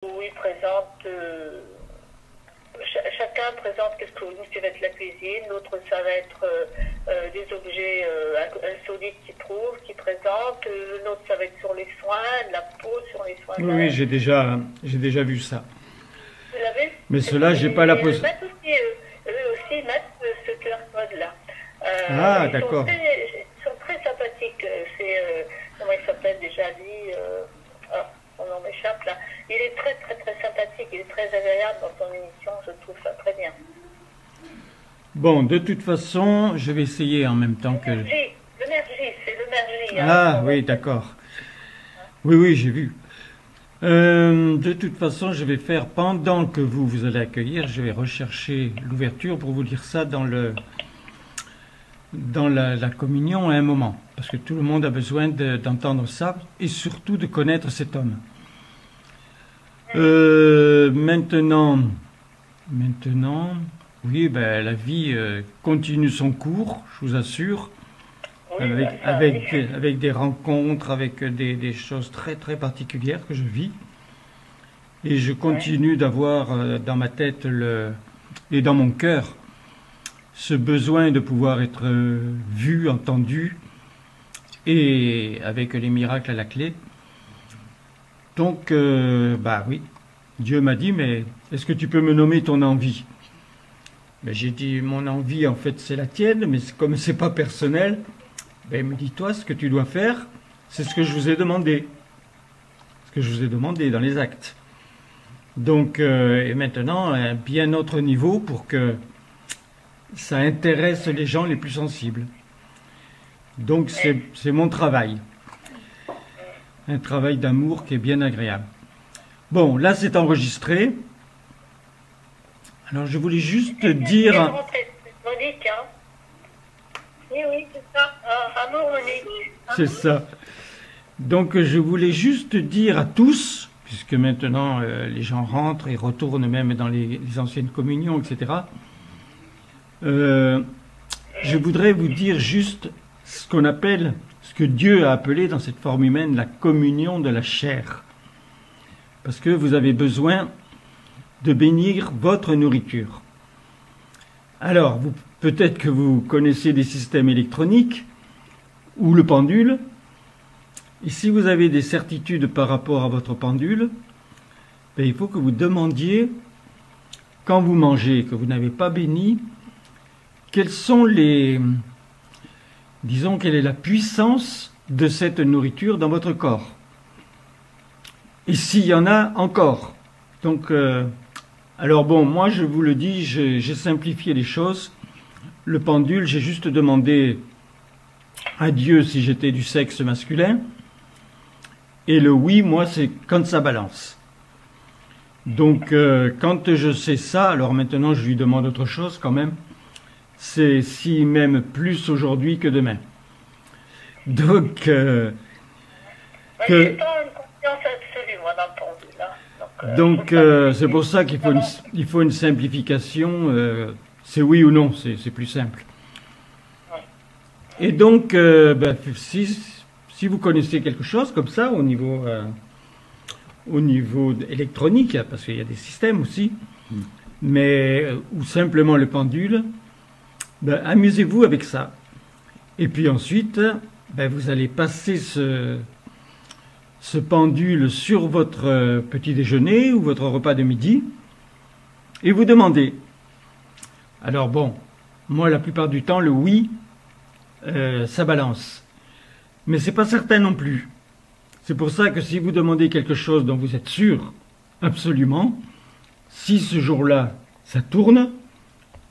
où ils présentent, chacun présente quelque chose. Nous, ça va être la cuisine, l'autre, ça va être des objets insolites qu'ils trouvent, qu'ils présentent, l'autre, ça va être sur les soins, de la peau, sur les soins de Oui, la... oui, j'ai déjà vu ça. Vous l'avez? Mais cela, j'ai pas la possibilité. Eux aussi mettent ce QR code-là. Ah, d'accord. Ils sont très sympathiques. Comment il s'appelle déjà, lui son nom m'échappe là. Il est très très très sympathique, il est très agréable dans son émission, je trouve ça très bien. Bon, de toute façon, je vais essayer en même temps que... Le Mergy, c'est le Mergy. Ah, oui, d'accord. Oui, oui, j'ai vu. De toute façon, je vais faire, pendant que vous allez accueillir, je vais rechercher l'ouverture pour vous lire ça dans la communion à un moment. Parce que tout le monde a besoin d'entendre ça et surtout de connaître cet homme. Maintenant, oui, ben, la vie continue son cours, je vous assure, Oui, avec des rencontres, avec des choses très très particulières que je vis. Et je continue d'avoir dans ma tête et dans mon cœur ce besoin de pouvoir être vu, entendu, et avec les miracles à la clé. Donc, bah oui, Dieu m'a dit, mais est-ce que tu peux me nommer ton envie? Ben, j'ai dit, mon envie, en fait, c'est la tienne, mais comme c'est pas personnel, ben, il me dit, toi, ce que tu dois faire, c'est ce que je vous ai demandé. Ce que je vous ai demandé dans les actes. Donc, et maintenant, un bien autre niveau pour que ça intéresse les gens les plus sensibles. Donc, c'est mon travail. Un travail d'amour qui est bien agréable. Bon, là, c'est enregistré. Alors, je voulais juste dire... Monique, hein? Oui, c'est ça. Amour, Monique. C'est ça. Donc, je voulais juste dire à tous, puisque maintenant, les gens rentrent et retournent même dans les anciennes communions, etc. Je voudrais vous dire juste ce qu'on appelle, ce que Dieu a appelé dans cette forme humaine, la communion de la chair. Parce que vous avez besoin de bénir votre nourriture. Alors, peut-être que vous connaissez des systèmes électroniques ou le pendule. Et si vous avez des certitudes par rapport à votre pendule, ben, il faut que vous demandiez, quand vous mangez, que vous n'avez pas béni, quels sont disons, quelle est la puissance de cette nourriture dans votre corps. Et s'il y en a encore. Donc, alors bon, moi je vous le dis, j'ai simplifié les choses. Le pendule, j'ai juste demandé à Dieu si j'étais du sexe masculin. Et le oui, moi, c'est quand ça balance. Donc, quand je sais ça, alors maintenant je lui demande autre chose quand même. C'est si même plus aujourd'hui que demain. Donc, J'ai pas une confiance absolue, moi, dans le pendule. Donc, c'est pour ça qu'il faut une simplification. C'est oui ou non, c'est plus simple. Et donc, ben, si vous connaissez quelque chose comme ça au niveau électronique, parce qu'il y a des systèmes aussi, mais ou simplement le pendule, ben, amusez-vous avec ça. Et puis ensuite, ben, vous allez passer ce pendule sur votre petit déjeuner ou votre repas de midi et vous demandez. Alors bon, moi la plupart du temps, le oui, ça balance. Mais c'est pas certain non plus. C'est pour ça que si vous demandez quelque chose dont vous êtes sûr, absolument, si ce jour-là, ça tourne,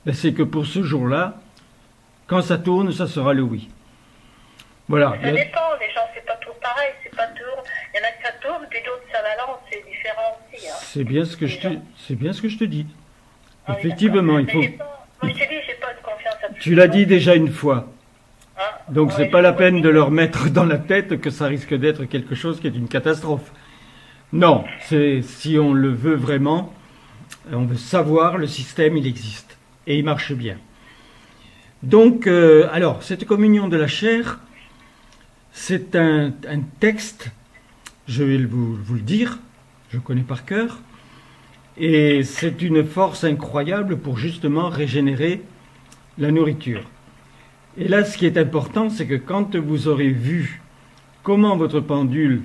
ben c'est que pour ce jour-là, quand ça tourne, ça sera le oui. Voilà. Ça dépend, les gens, c'est pas tout pareil, c'est pas tout. Il y en a que ça tourne, puis d'autres ça balance, c'est différent aussi. Hein. C'est bien ce que je te dis. Ah, Effectivement, oui, il faut... moi, je te dis, j'ai pas de confiance absolue. Tu l'as dit déjà une fois. Hein? Donc c'est pas la peine de leur mettre dans la tête que ça risque d'être quelque chose qui est une catastrophe. Non, si on le veut vraiment, on veut savoir, le système il existe et il marche bien. Donc, alors, cette communion de la chair, c'est un texte, je vais vous le dire, je connais par cœur. Et c'est une force incroyable pour justement régénérer la nourriture. Et là, ce qui est important, c'est que quand vous aurez vu comment votre pendule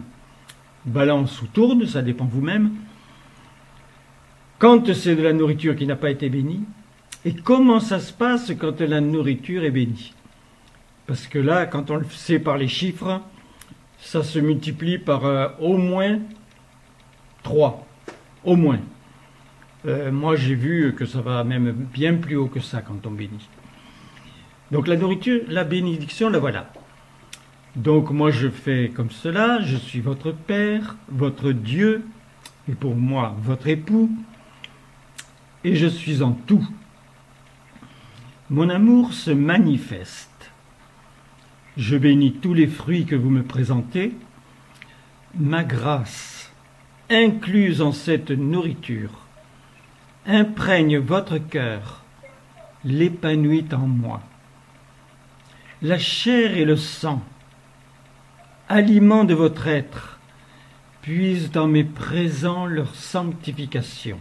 balance ou tourne, ça dépend vous-même, quand c'est de la nourriture qui n'a pas été bénie, et comment ça se passe quand la nourriture est bénie. Parce que là, quand on le sait par les chiffres, ça se multiplie par au moins 3. Au moins. Moi, j'ai vu que ça va même bien plus haut que ça quand on bénit. Donc la nourriture, la bénédiction, la voilà. Donc moi, je fais comme cela, je suis votre Père, votre Dieu, et pour moi, votre époux, et je suis en tout. Mon amour se manifeste. Je bénis tous les fruits que vous me présentez. Ma grâce, incluse en cette nourriture, imprègne votre cœur, l'épanouit en moi. La chair et le sang, aliments de votre être, puisent dans mes présents leur sanctification.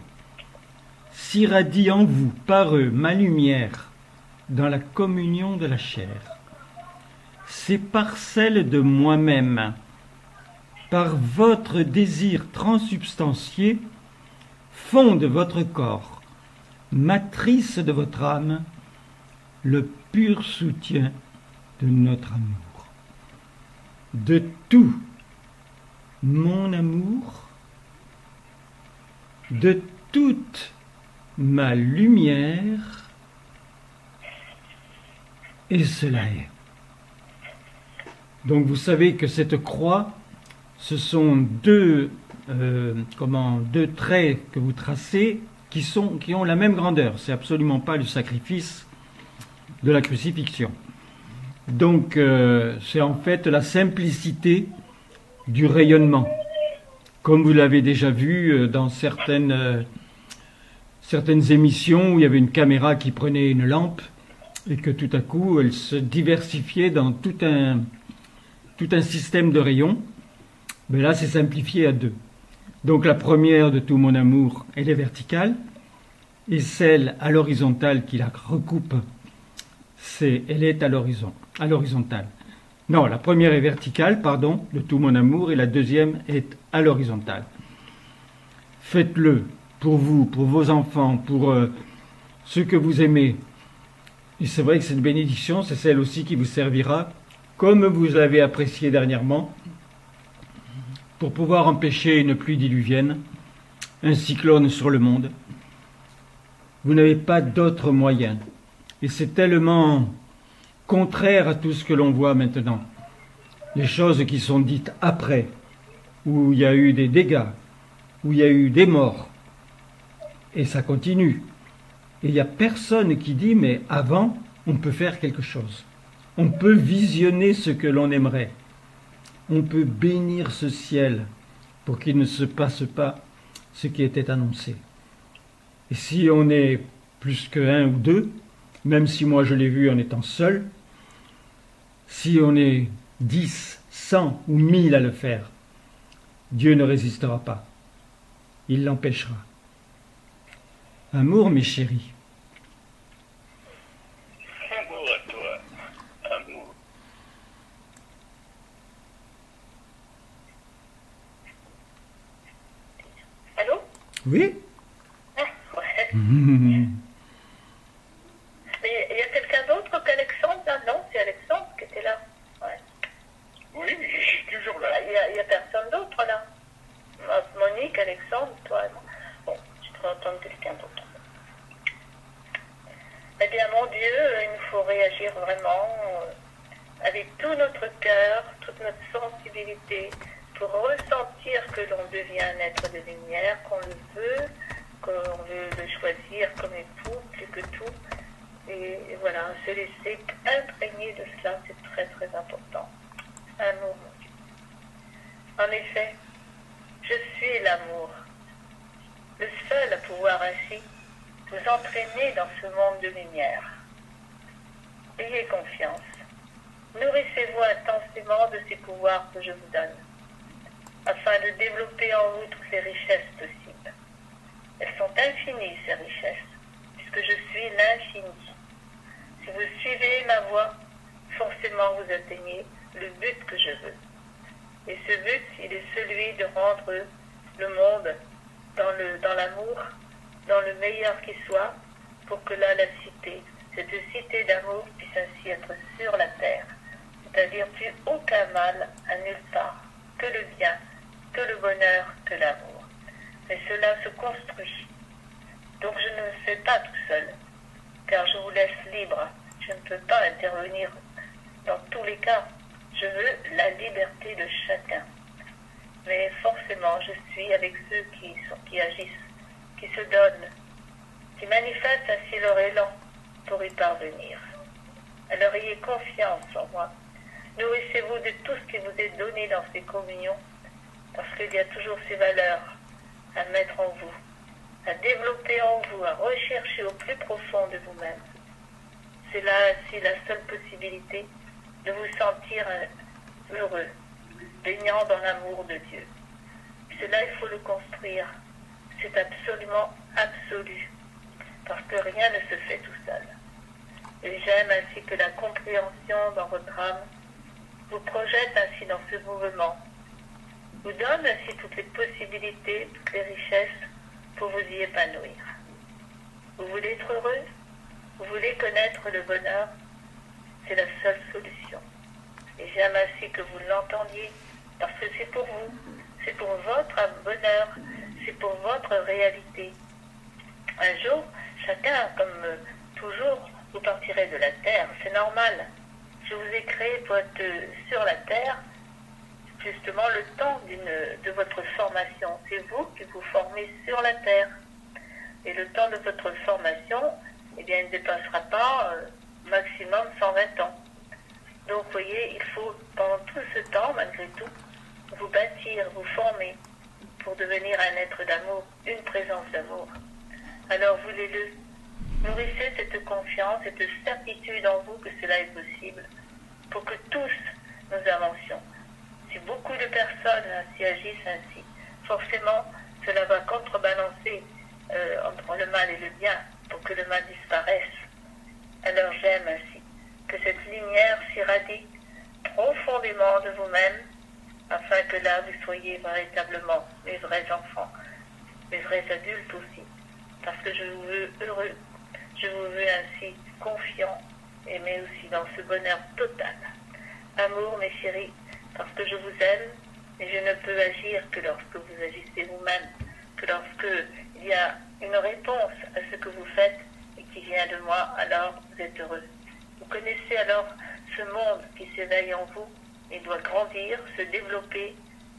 S'irradie en vous, par eux, ma lumière, dans la communion de la chair. Ces parcelles de moi-même, par votre désir transsubstantié, fondent votre corps, matrice de votre âme, le pur soutien de notre amour. De tout mon amour, de toute ma lumière, et cela est. Donc vous savez que cette croix, ce sont deux traits que vous tracez qui ont la même grandeur. C'est absolument pas le sacrifice de la crucifixion. Donc c'est en fait la simplicité du rayonnement. Comme vous l'avez déjà vu dans certaines émissions où il y avait une caméra qui prenait une lampe et que tout à coup elle se diversifiait dans tout un système de rayons. Mais là c'est simplifié à deux. Donc la première de tout mon amour, elle est verticale, et celle à l'horizontale qui la recoupe, elle est à l'horizontale. Non, la première est verticale, pardon, de tout mon amour, et la deuxième est à l'horizontale. Faites-le pour vous, pour vos enfants, pour ceux que vous aimez. Et c'est vrai que cette bénédiction, c'est celle aussi qui vous servira, comme vous l'avez apprécié dernièrement, pour pouvoir empêcher une pluie diluvienne, un cyclone sur le monde. Vous n'avez pas d'autre moyen. Et c'est tellement contraire à tout ce que l'on voit maintenant. Les choses qui sont dites après, où il y a eu des dégâts, où il y a eu des morts, et ça continue. Et il n'y a personne qui dit, mais avant, on peut faire quelque chose. On peut visionner ce que l'on aimerait. On peut bénir ce ciel pour qu'il ne se passe pas ce qui était annoncé. Et si on est plus qu'un ou deux, même si moi je l'ai vu en étant seul, si on est 10, 100 ou 1000 à le faire, Dieu ne résistera pas. Il l'empêchera. Amour, mes chéris. Amour à toi, amour. Allô? Oui? Ah, ouais. Mhm. Mais il y a quelqu'un d'autre qu'Alexandre là? Non, c'est Alexandre qui était là. Ouais. Oui, je suis toujours là. Il y a personne d'autre là. Monique, Alexandre, toi et moi. Bon, je te entendre quelqu'un d'autre. Eh bien, mon Dieu, il nous faut réagir vraiment avec tout notre cœur, toute notre sensibilité, pour ressentir que l'on devient un être de lumière, qu'on le veut, qu'on veut le choisir comme époux, plus que tout. Et voilà, se laisser imprégner de cela, c'est très très important. Amour, mon Dieu. En effet, je suis l'amour, le seul à pouvoir ainsi vous entraîner dans ce monde de lumière. Ayez confiance. Nourrissez-vous intensément de ces pouvoirs que je vous donne. afin de développer en vous toutes les richesses possibles. Elles sont infinies, ces richesses, puisque je suis l'infini. Si vous suivez ma voie, forcément vous atteignez le but que je veux. Et ce but, il est celui de rendre le monde dans l'amour, dans le meilleur qui soit, pour que là, la cité, cette cité d'amour puisse ainsi être sur la terre. C'est-à-dire plus aucun mal à nulle part, que le bien, que le bonheur, que l'amour. Mais cela se construit. Donc je ne le fais pas tout seul, car je vous laisse libre. Je ne peux pas intervenir dans tous les cas. Je veux la liberté de chacun. Mais forcément, je suis avec ceux qui agissent, qui se donnent, qui manifestent ainsi leur élan pour y parvenir. Alors ayez confiance en moi. Nourrissez-vous de tout ce qui vous est donné dans ces communions, parce qu'il y a toujours ces valeurs à mettre en vous, à développer en vous, à rechercher au plus profond de vous-même. C'est là ainsi la seule possibilité de vous sentir heureux, baignant dans l'amour de Dieu. Cela, il faut le construire. C'est absolument absolu, parce que rien ne se fait tout seul. Et j'aime ainsi que la compréhension dans votre âme vous projette ainsi dans ce mouvement, vous donne ainsi toutes les possibilités, toutes les richesses pour vous y épanouir. Vous voulez être heureux? Vous voulez connaître le bonheur? C'est la seule solution. Et j'aime ainsi que vous l'entendiez, parce que c'est pour vous, c'est pour votre bonheur, c'est pour votre réalité. Un jour, chacun, comme toujours, vous partirez de la terre, c'est normal. Je vous ai créé pour être sur la terre, justement le temps de votre formation. C'est vous qui vous formez sur la terre. Et le temps de votre formation, eh bien, il ne dépassera pas maximum 120 ans. Donc, vous voyez, il faut, pendant tout ce temps, malgré tout, vous bâtir, vous former pour devenir un être d'amour, une présence d'amour. Alors, voulez-le. Nourrissez cette confiance, cette certitude en vous que cela est possible, pour que tous nous avancions. Si beaucoup de personnes s'y agissent ainsi, forcément, cela va contrebalancer entre le mal et le bien, pour que le mal disparaisse. Alors j'aime ainsi que cette lumière s'irradie profondément de vous-même, afin que là vous soyez véritablement mes vrais enfants, mes vrais adultes aussi, parce que je vous veux heureux, je vous veux ainsi confiant, mais aussi dans ce bonheur total. Amour, mes chéris, parce que je vous aime, et je ne peux agir que lorsque vous agissez vous-même, que lorsque il y a une réponse à ce que vous faites et qui vient de moi, alors vous êtes heureux. Vous connaissez alors ce monde qui s'éveille en vous et doit grandir, se développer,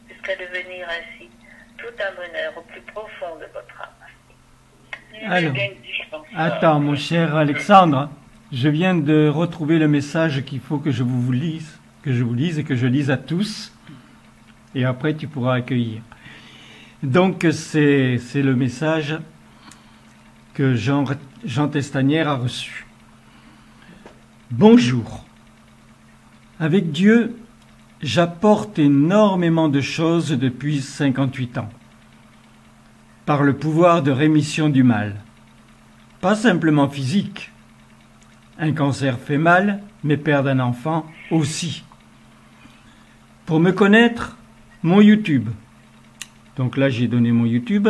jusqu'à devenir ainsi tout un bonheur au plus profond de votre âme. Alors, attends, mon cher Alexandre, je viens de retrouver le message qu'il faut que je vous lise, et que je lise à tous, et après tu pourras accueillir. Donc c'est le message que Jean Testanière a reçu. Bonjour. Avec Dieu, j'apporte énormément de choses depuis 58 ans, par le pouvoir de rémission du mal. Pas simplement physique. Un cancer fait mal, mais perdre un enfant aussi. Pour me connaître, mon YouTube. Donc là, j'ai donné mon YouTube.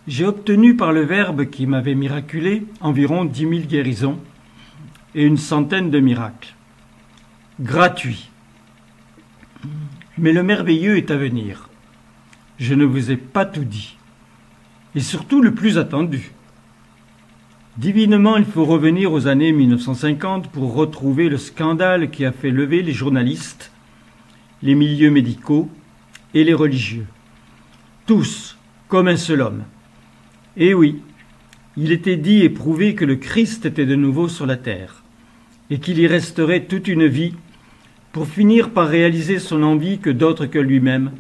J'ai obtenu par le Verbe qui m'avait miraculé environ 10 000 guérisons et une centaine de miracles. Gratuit. Mais le merveilleux est à venir. Je ne vous ai pas tout dit. Et surtout le plus attendu. Divinement, il faut revenir aux années 1950 pour retrouver le scandale qui a fait lever les journalistes, les milieux médicaux et les religieux. Tous, comme un seul homme. Et oui, il était dit et prouvé que le Christ était de nouveau sur la terre, et qu'il y resterait toute une vie pour finir par réaliser son envie que d'autres que lui-même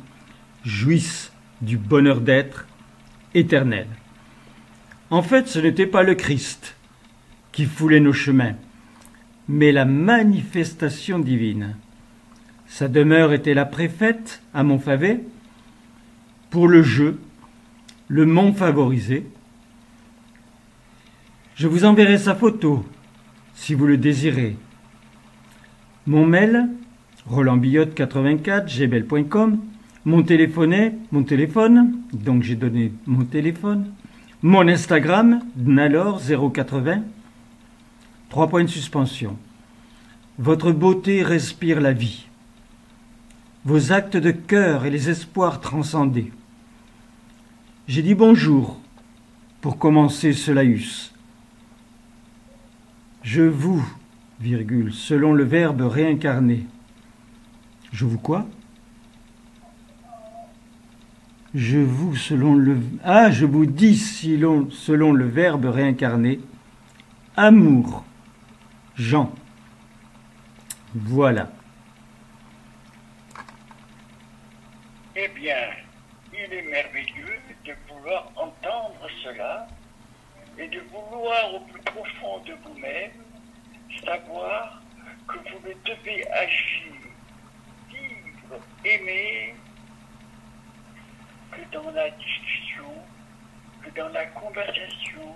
jouissent du bonheur d'être éternel. En fait, ce n'était pas le Christ qui foulait nos chemins, mais la manifestation divine. Sa demeure était la préfète à Montfavet, pour le jeu, le mont favorisé. Je vous enverrai sa photo, si vous le désirez. Mon mail, rolandbillotte84@gmail.com. Mon téléphone, donc j'ai donné mon téléphone. Mon Instagram, Dnalor080. 3 points de suspension. Votre beauté respire la vie. Vos actes de cœur et les espoirs transcendés. J'ai dit bonjour pour commencer ce laïus. Je vous, virgule, selon le verbe réincarné. Je vous quoi? Je vous selon le... Ah, je vous dis selon le verbe réincarné. Amour. Jean. Voilà. Eh bien, il est merveilleux de pouvoir entendre cela et de vouloir au plus profond de vous-même savoir que vous ne devez agir, vivre, aimer que dans la discussion, que dans la conversation,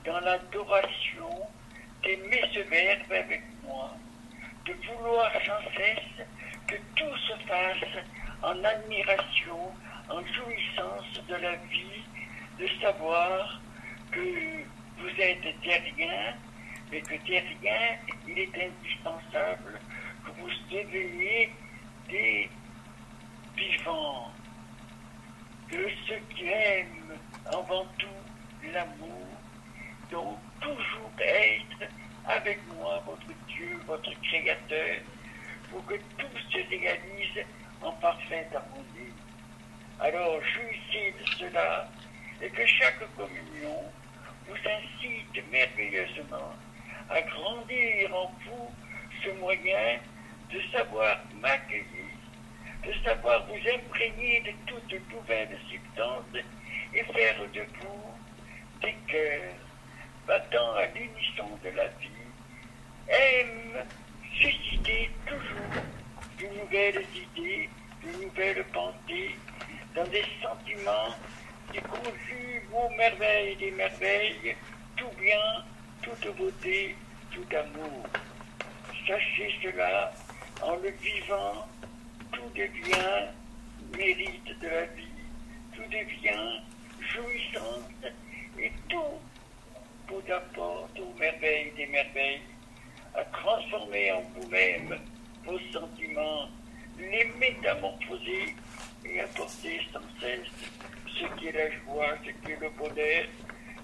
dans l'adoration, d'aimer ce verbe avec moi, de vouloir sans cesse que tout se fasse en admiration, en jouissance de la vie, de savoir que vous êtes terrien, mais que terrien, il est indispensable que vous deveniez des vivants, de ceux qui aiment avant tout l'amour, donc toujours être avec moi, votre Dieu, votre Créateur, pour que tout se réalise en parfaite harmonie. Alors jouissez de cela et que chaque communion vous incite merveilleusement à grandir en vous ce moyen de savoir m'accueillir, de savoir vous imprégner de toute nouvelle substance et faire de vous des cœurs battant à l'unisson de la vie, aime susciter toujours de nouvelles idées, de nouvelles pensées, dans des sentiments qui conjuguent aux merveilles des merveilles, tout bien, toute beauté, tout amour. Sachez cela, en le vivant, tout devient mérite de la vie, tout devient jouissance, et tout vous apporte aux merveilles des merveilles, à transformer en vous-même vos sentiments, les métamorphoser et apporter sans cesse ce qui est la joie, ce qui est le bonheur,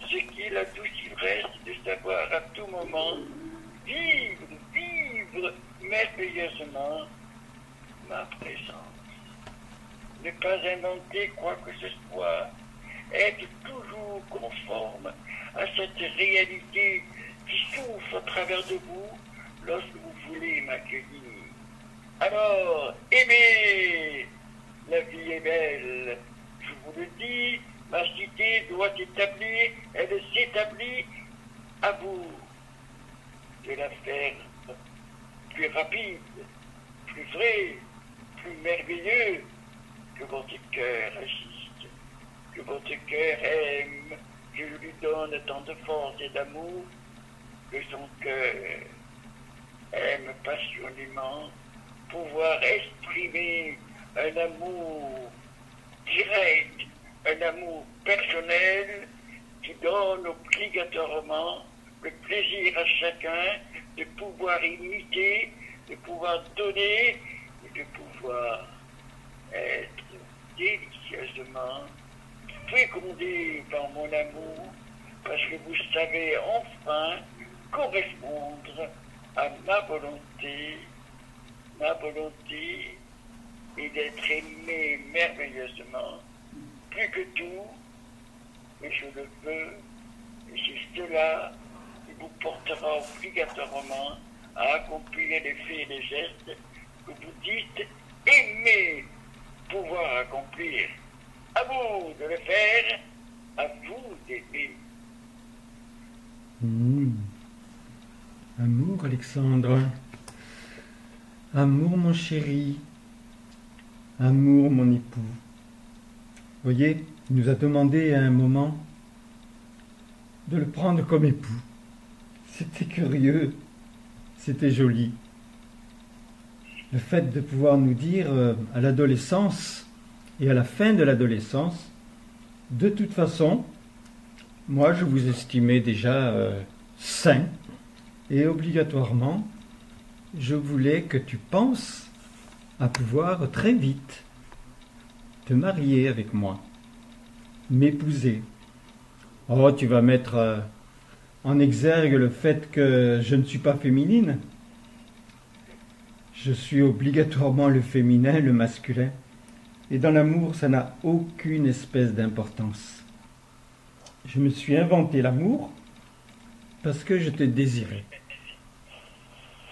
ce qui est la douce ivresse de savoir à tout moment vivre merveilleusement ma présence. Ne pas inventer quoi que ce soit, être toujours conforme à cette réalité qui souffle à travers de vous lorsque vous voulez m'accueillir. Alors, aimez, la vie est belle. Je vous le dis, ma cité doit s'établir, elle s'établit, à vous de la faire plus rapide, plus vrai, plus merveilleux, que votre cœur agisse, que votre cœur aime, je lui donne tant de force et d'amour, que son cœur aime passionnément pouvoir exprimer un amour direct, un amour personnel qui donne obligatoirement le plaisir à chacun de pouvoir imiter, de pouvoir donner et de pouvoir être délicieusement fécondé par mon amour, parce que vous savez enfin correspondre à ma volonté est d'être aimé merveilleusement, plus que tout, et je le veux, et c'est cela qui vous portera obligatoirement à accomplir les faits et les gestes que vous dites aimer pouvoir accomplir. À vous de le faire, à vous d'aimer. Amour, Alexandre. Amour, mon chéri. Amour, mon époux. voyez, il nous a demandé à un moment de le prendre comme époux. C'était curieux, c'était joli. Le fait de pouvoir nous dire à l'adolescence et à la fin de l'adolescence, de toute façon, moi je vous estimais déjà saint et obligatoirement, je voulais que tu penses à pouvoir très vite te marier avec moi, m'épouser. Oh, tu vas mettre en exergue le fait que je ne suis pas féminine. Je suis obligatoirement le féminin, le masculin. Et dans l'amour, ça n'a aucune espèce d'importance. Je me suis inventé l'amour parce que je te désirais.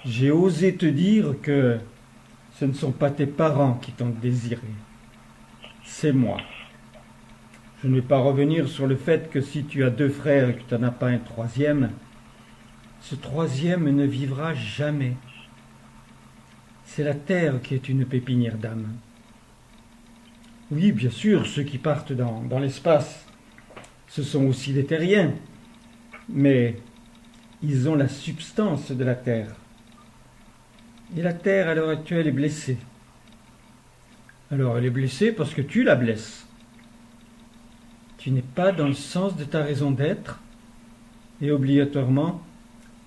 J'ai osé te dire que ce ne sont pas tes parents qui t'ont désiré. C'est moi. Je ne vais pas revenir sur le fait que si tu as 2 frères et que tu n'en as pas un troisième, ce troisième ne vivra jamais. C'est la terre qui est une pépinière d'âme. Oui, bien sûr, ceux qui partent dans l'espace, ce sont aussi des terriens, mais ils ont la substance de la terre. Et la terre, à l'heure actuelle, est blessée. Alors, elle est blessée parce que tu la blesses. Tu n'es pas dans le sens de ta raison d'être, et obligatoirement,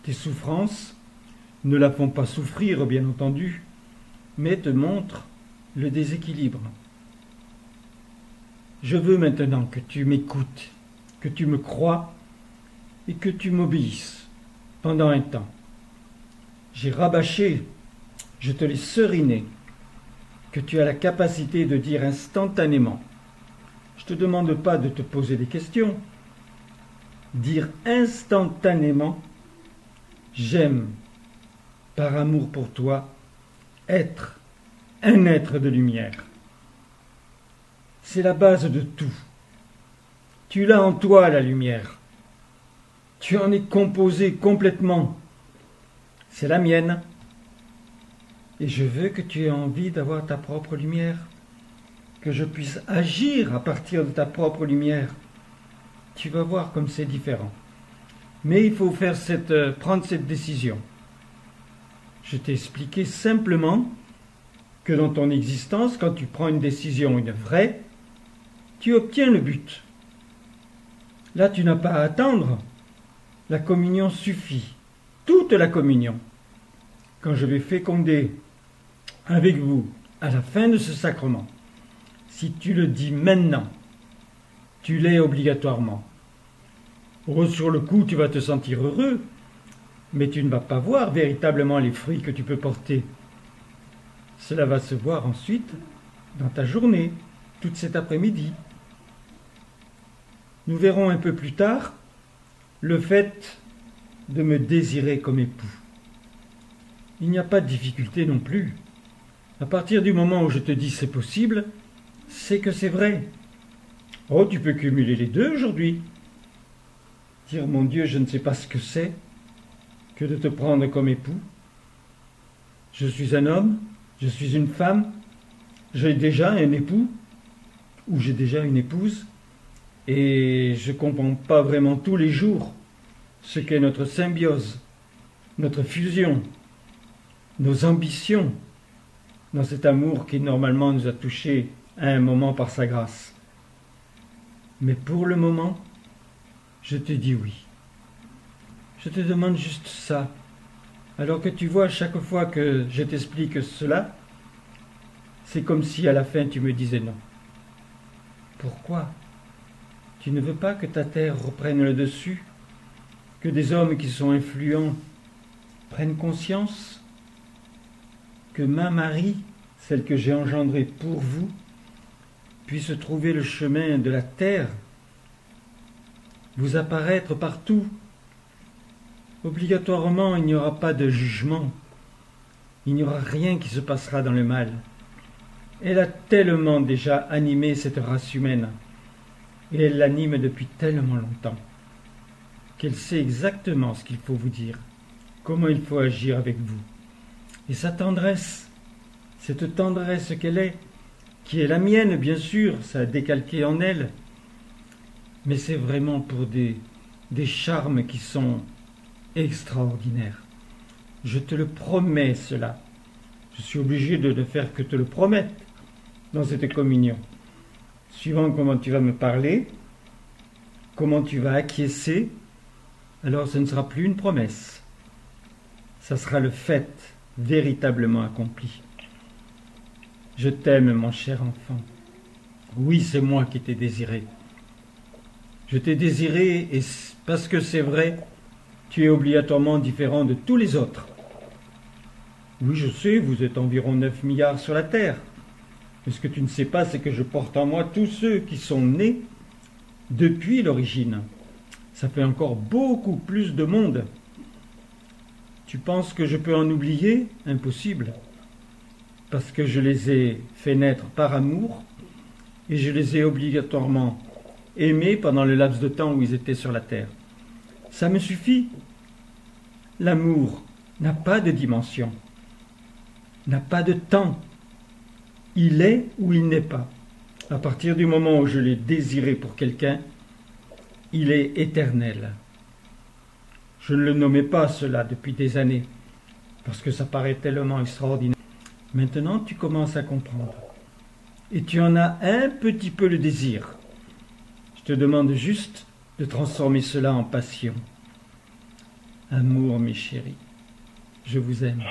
tes souffrances ne la font pas souffrir, bien entendu, mais te montrent le déséquilibre. Je veux maintenant que tu m'écoutes, que tu me crois et que tu m'obéisses pendant un temps. J'ai rabâché, je te l'ai seriné, que tu as la capacité de dire instantanément. Je ne te demande pas de te poser des questions. Dire instantanément, j'aime, par amour pour toi, être un être de lumière. C'est la base de tout. Tu l'as en toi, la lumière. Tu en es composé complètement. C'est la mienne. Et je veux que tu aies envie d'avoir ta propre lumière, que je puisse agir à partir de ta propre lumière. Tu vas voir comme c'est différent. Mais il faut prendre cette décision. Je t'ai expliqué simplement que dans ton existence, quand tu prends une décision, une vraie, tu obtiens le but. Là, tu n'as pas à attendre. La communion suffit. Toute la communion. Quand je vais féconder avec vous à la fin de ce sacrement, si tu le dis maintenant, tu l'es obligatoirement. Sur le coup, tu vas te sentir heureux, mais tu ne vas pas voir véritablement les fruits que tu peux porter. Cela va se voir ensuite dans ta journée, toute cet après-midi. Nous verrons un peu plus tard le fait de me désirer comme époux. Il n'y a pas de difficulté non plus. À partir du moment où je te dis c'est possible, c'est que c'est vrai. Oh, tu peux cumuler les deux aujourd'hui. Dire, mon Dieu, je ne sais pas ce que c'est que de te prendre comme époux. Je suis un homme, je suis une femme, j'ai déjà un époux, ou j'ai déjà une épouse, et je ne comprends pas vraiment tous les jours ce qu'est notre symbiose, notre fusion, nos ambitions, dans cet amour qui normalement nous a touchés à un moment par sa grâce. Mais pour le moment, je te dis oui. Je te demande juste ça. Alors que tu vois, à chaque fois que je t'explique cela, c'est comme si à la fin tu me disais non. Pourquoi? Tu ne veux pas que ta terre reprenne le dessus? Que des hommes qui sont influents prennent conscience? Que ma Marie, celle que j'ai engendrée pour vous, puisse trouver le chemin de la terre, vous apparaître partout. Obligatoirement, il n'y aura pas de jugement. Il n'y aura rien qui se passera dans le mal. Elle a tellement déjà animé cette race humaine, et elle l'anime depuis tellement longtemps, qu'elle sait exactement ce qu'il faut vous dire, comment il faut agir avec vous. Et sa tendresse, cette tendresse qu'elle est, qui est la mienne, bien sûr, ça a décalqué en elle, mais c'est vraiment pour des charmes qui sont extraordinaires. Je te le promets cela. Je suis obligé de ne faire que te le promettre dans cette communion. Suivant comment tu vas me parler, comment tu vas acquiescer, alors ce ne sera plus une promesse. Ça sera le fait véritablement accompli. Je t'aime, mon cher enfant. Oui, c'est moi qui t'ai désiré. Je t'ai désiré et parce que c'est vrai, tu es obligatoirement différent de tous les autres. Oui, je sais, vous êtes environ 9 milliards sur la Terre. Mais ce que tu ne sais pas, c'est que je porte en moi tous ceux qui sont nés depuis l'origine. Ça fait encore beaucoup plus de monde. Tu penses que je peux en oublier? Impossible. Parce que je les ai fait naître par amour et je les ai obligatoirement aimés pendant le laps de temps où ils étaient sur la terre. Ça me suffit. L'amour n'a pas de dimension, n'a pas de temps. Il est ou il n'est pas. À partir du moment où je l'ai désiré pour quelqu'un, il est éternel. Je ne le nommais pas cela depuis des années, parce que ça paraît tellement extraordinaire. Maintenant, tu commences à comprendre. Et tu en as un petit peu le désir. Je te demande juste de transformer cela en passion. Amour, mes chéris, je vous aime.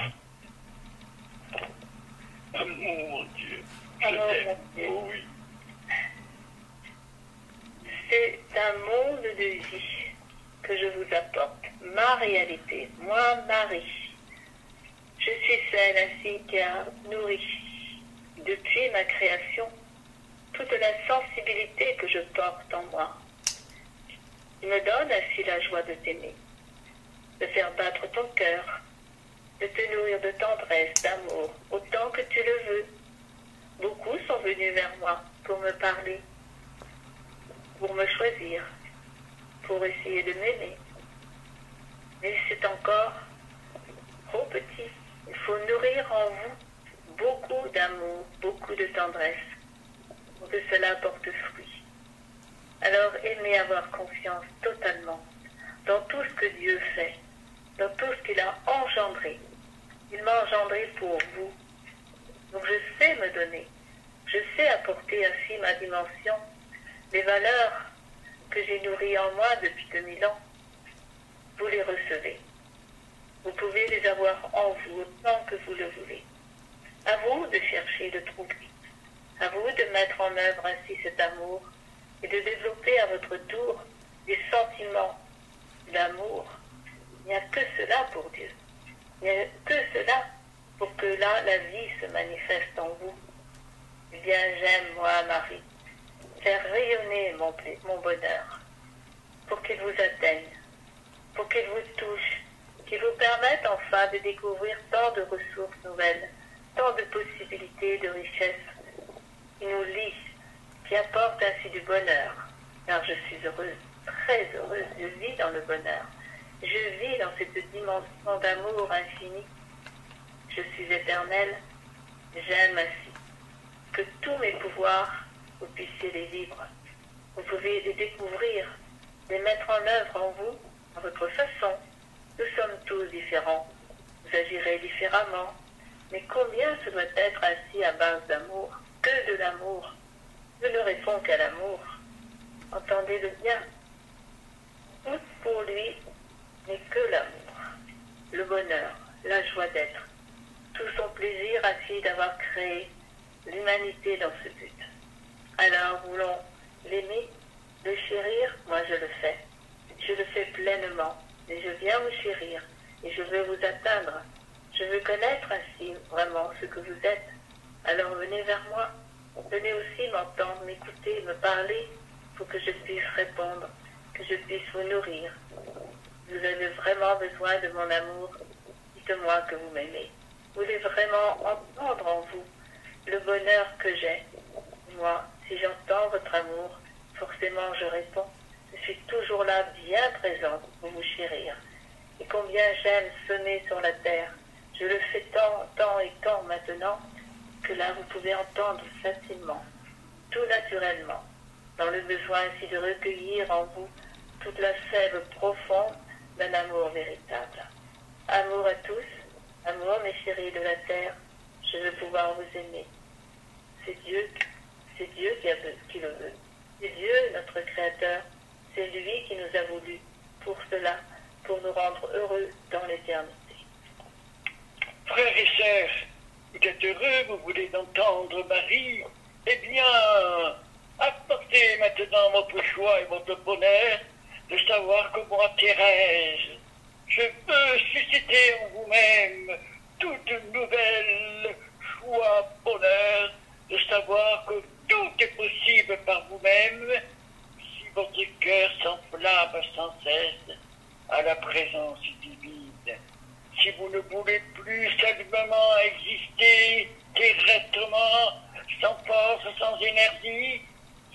Amour, Dieu. Je Alors, t'aime. mon Dieu, Oh oui. c'est un monde de vie que je vous apporte. Ma réalité, moi, Marie. Je suis celle ainsi qui a nourri, depuis ma création, toute la sensibilité que je porte en moi. Il me donne ainsi la joie de t'aimer, de faire battre ton cœur, de te nourrir de tendresse, d'amour, autant que tu le veux. Beaucoup sont venus vers moi pour me parler, pour me choisir, pour essayer de m'aimer. Mais c'est encore trop petit. Il faut nourrir en vous beaucoup d'amour, beaucoup de tendresse, pour que cela porte fruit. Alors aimez avoir confiance totalement dans tout ce que Dieu fait, dans tout ce qu'il a engendré. Il m'a engendré pour vous. Donc je sais me donner. Je sais apporter ainsi ma dimension, les valeurs que j'ai nourries en moi depuis 2000 ans. Vous les recevez. Vous pouvez les avoir en vous autant que vous le voulez. À vous de chercher, de trouver. À vous de mettre en œuvre ainsi cet amour et de développer à votre tour des sentiments d'amour. Il n'y a que cela pour Dieu. Il n'y a que cela pour que là, la vie se manifeste en vous. Eh bien, j'aime, moi, Marie, faire rayonner mon bonheur pour qu'il vous atteigne, pour qu'il vous touche, qu'il vous permette enfin de découvrir tant de ressources nouvelles, tant de possibilités, de richesses qui nous lient, qui apportent ainsi du bonheur. Car je suis heureuse, très heureuse, je vis dans le bonheur. Je vis dans cette dimension d'amour infini. Je suis éternelle, j'aime ainsi. Que tous mes pouvoirs, vous puissiez les vivre. Vous pouvez les découvrir, les mettre en œuvre en vous, à votre façon. Nous sommes tous différents. Vous agirez différemment. Mais combien ce doit être ainsi à base d'amour? Que de l'amour. Je ne réponds qu'à l'amour. Entendez-le bien. Tout pour lui n'est que l'amour. Le bonheur, la joie d'être. Tout son plaisir ainsi d'avoir créé l'humanité dans ce but. Alors voulons l'aimer, le chérir, moi je le fais. Je le fais pleinement. Et je viens vous chérir. Et je veux vous atteindre. Je veux connaître ainsi vraiment ce que vous êtes. Alors venez vers moi. Venez aussi m'entendre, m'écouter, me parler pour que je puisse répondre, que je puisse vous nourrir. Vous avez vraiment besoin de mon amour. Dites-moi que vous m'aimez. Vous voulez vraiment entendre en vous le bonheur que j'ai. Moi, si j'entends votre amour, forcément je réponds. Je suis toujours là, bien présente pour vous chérir. Et combien j'aime semer sur la terre. Je le fais tant et tant maintenant que là vous pouvez entendre facilement, tout naturellement, dans le besoin ainsi de recueillir en vous toute la sève profonde d'un amour véritable. Amour à tous, amour mes chéris de la terre, je veux pouvoir vous aimer. C'est Dieu qui le veut. C'est Dieu, notre Créateur, c'est lui qui nous a voulu pour cela, pour nous rendre heureux dans l'éternité. Frères et sœurs, vous êtes heureux, vous voulez entendre Marie? Eh bien, apportez maintenant votre joie et votre bonheur de savoir que moi, Thérèse, je peux susciter en vous-même toute nouvelle joie, bonheur, de savoir que tout est possible par vous-même si votre cœur s'enflamme sans cesse à la présence divine. Si vous ne voulez plus simplement exister terrestrement, sans force, sans énergie,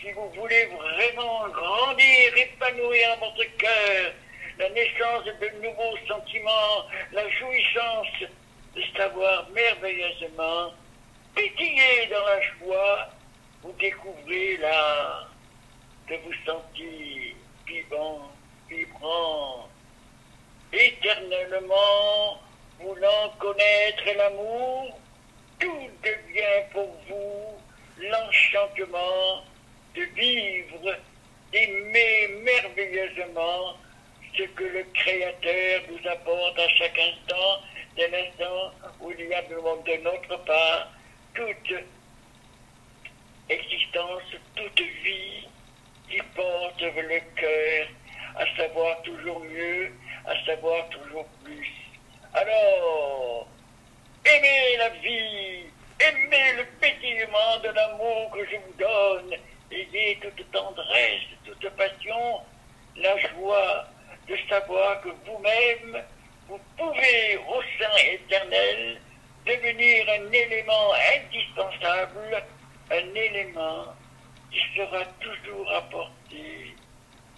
si vous voulez vraiment grandir, épanouir dans votre cœur, la naissance de nouveaux sentiments, la jouissance de savoir merveilleusement pétiller dans la joie, vous découvrez l'art de vous sentir vivant, vibrant, éternellement voulant connaître l'amour. Tout devient pour vous l'enchantement de vivre, d'aimer merveilleusement ce que le Créateur nous apporte à chaque instant, dès l'instant où il y a de notre part toute existence, toute vie qui porte le cœur à savoir toujours mieux, à savoir toujours plus. Alors, aimez la vie, aimez le pétillement de l'amour que je vous donne, ayez toute tendresse, toute passion, la joie de savoir que vous-même, vous pouvez au sein éternel devenir un élément indispensable, un élément qui sera toujours apporté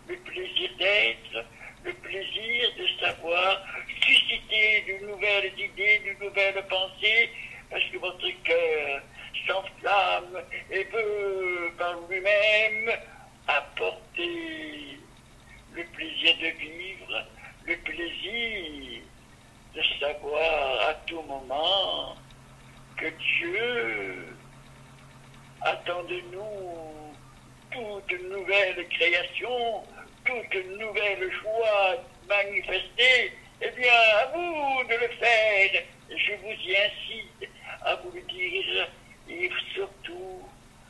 le plaisir d'être, le plaisir de savoir susciter de nouvelles idées, de nouvelles pensées, parce que votre cœur s'enflamme et veut par lui-même apporter le plaisir de vivre, le plaisir de savoir à tout moment que Dieu attend de nous toute nouvelle création, toute nouvelle joie manifestée. Eh bien, à vous de le faire. Je vous y incite à vous le dire et surtout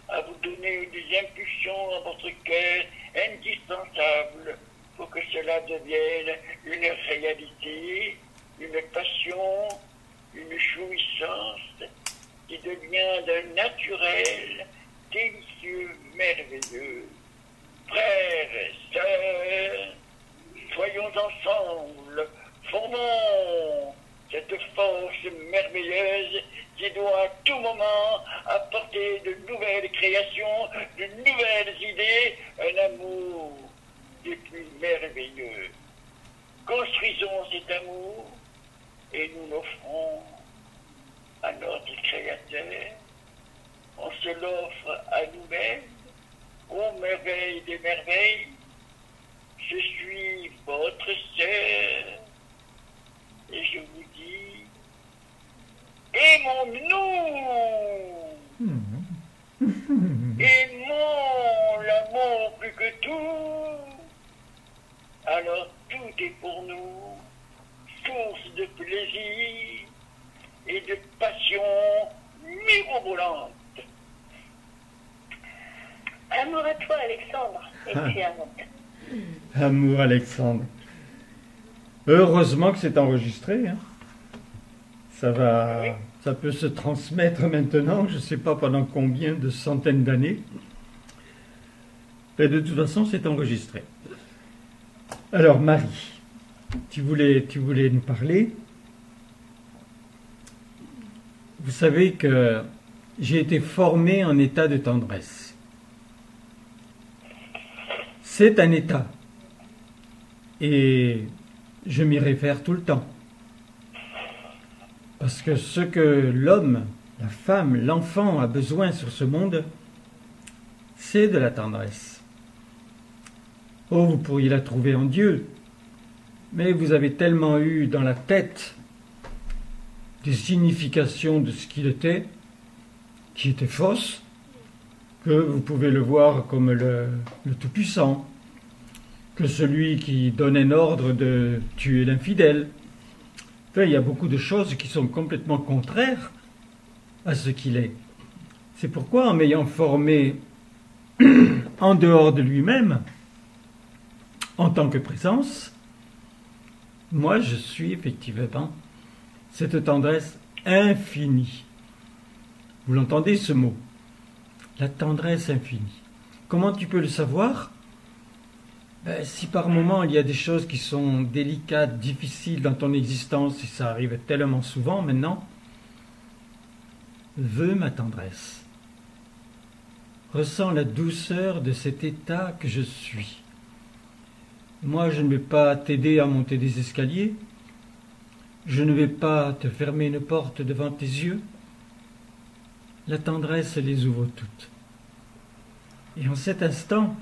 à vous donner des impulsions à votre cœur indispensables pour que cela devienne une réalité, une passion, une jouissance qui devient d'un naturel, délicieux, merveilleux. Frères, sœurs, soyons ensemble, formons cette force merveilleuse qui doit à tout moment apporter de nouvelles créations, de nouvelles idées, un amour des plus merveilleux. Construisons cet amour et nous l'offrons à notre Créateur. On se l'offre à nous-mêmes, ô merveille des merveilles. Je suis votre sœur et je vous dis, aimons-nous, aimons l'amour plus que tout, alors tout est pour nous source de plaisir et de passion mirobolante. Amour à toi, Alexandre, et puis à moi. Amour, Alexandre. Heureusement que c'est enregistré. Hein. Ça peut se transmettre maintenant, je ne sais pas pendant combien de centaines d'années. Mais de toute façon, c'est enregistré. Alors, Marie, tu voulais nous parler. Vous savez que j'ai été formé en état de tendresse. C'est un état. Et je m'y réfère tout le temps. Parce que ce que l'homme la femme, l'enfant a besoin sur ce monde, c'est de la tendresse. Oh, vous pourriez la trouver en Dieu, mais vous avez tellement eu dans la tête des significations de ce qu'il était, qui étaient fausses, que vous pouvez le voir comme le Tout-Puissant, que celui qui donne un ordre de tuer l'infidèle. Enfin, il y a beaucoup de choses qui sont complètement contraires à ce qu'il est. C'est pourquoi, en m'ayant formé en dehors de lui-même, en tant que présence, moi je suis effectivement cette tendresse infinie. Vous l'entendez ce mot? La tendresse infinie. Comment tu peux le savoir? Si par moments il y a des choses qui sont délicates, difficiles dans ton existence, et ça arrive tellement souvent maintenant, veux ma tendresse. Ressens la douceur de cet état que je suis. Moi, je ne vais pas t'aider à monter des escaliers. Je ne vais pas te fermer une porte devant tes yeux. La tendresse les ouvre toutes. Et en cet instant,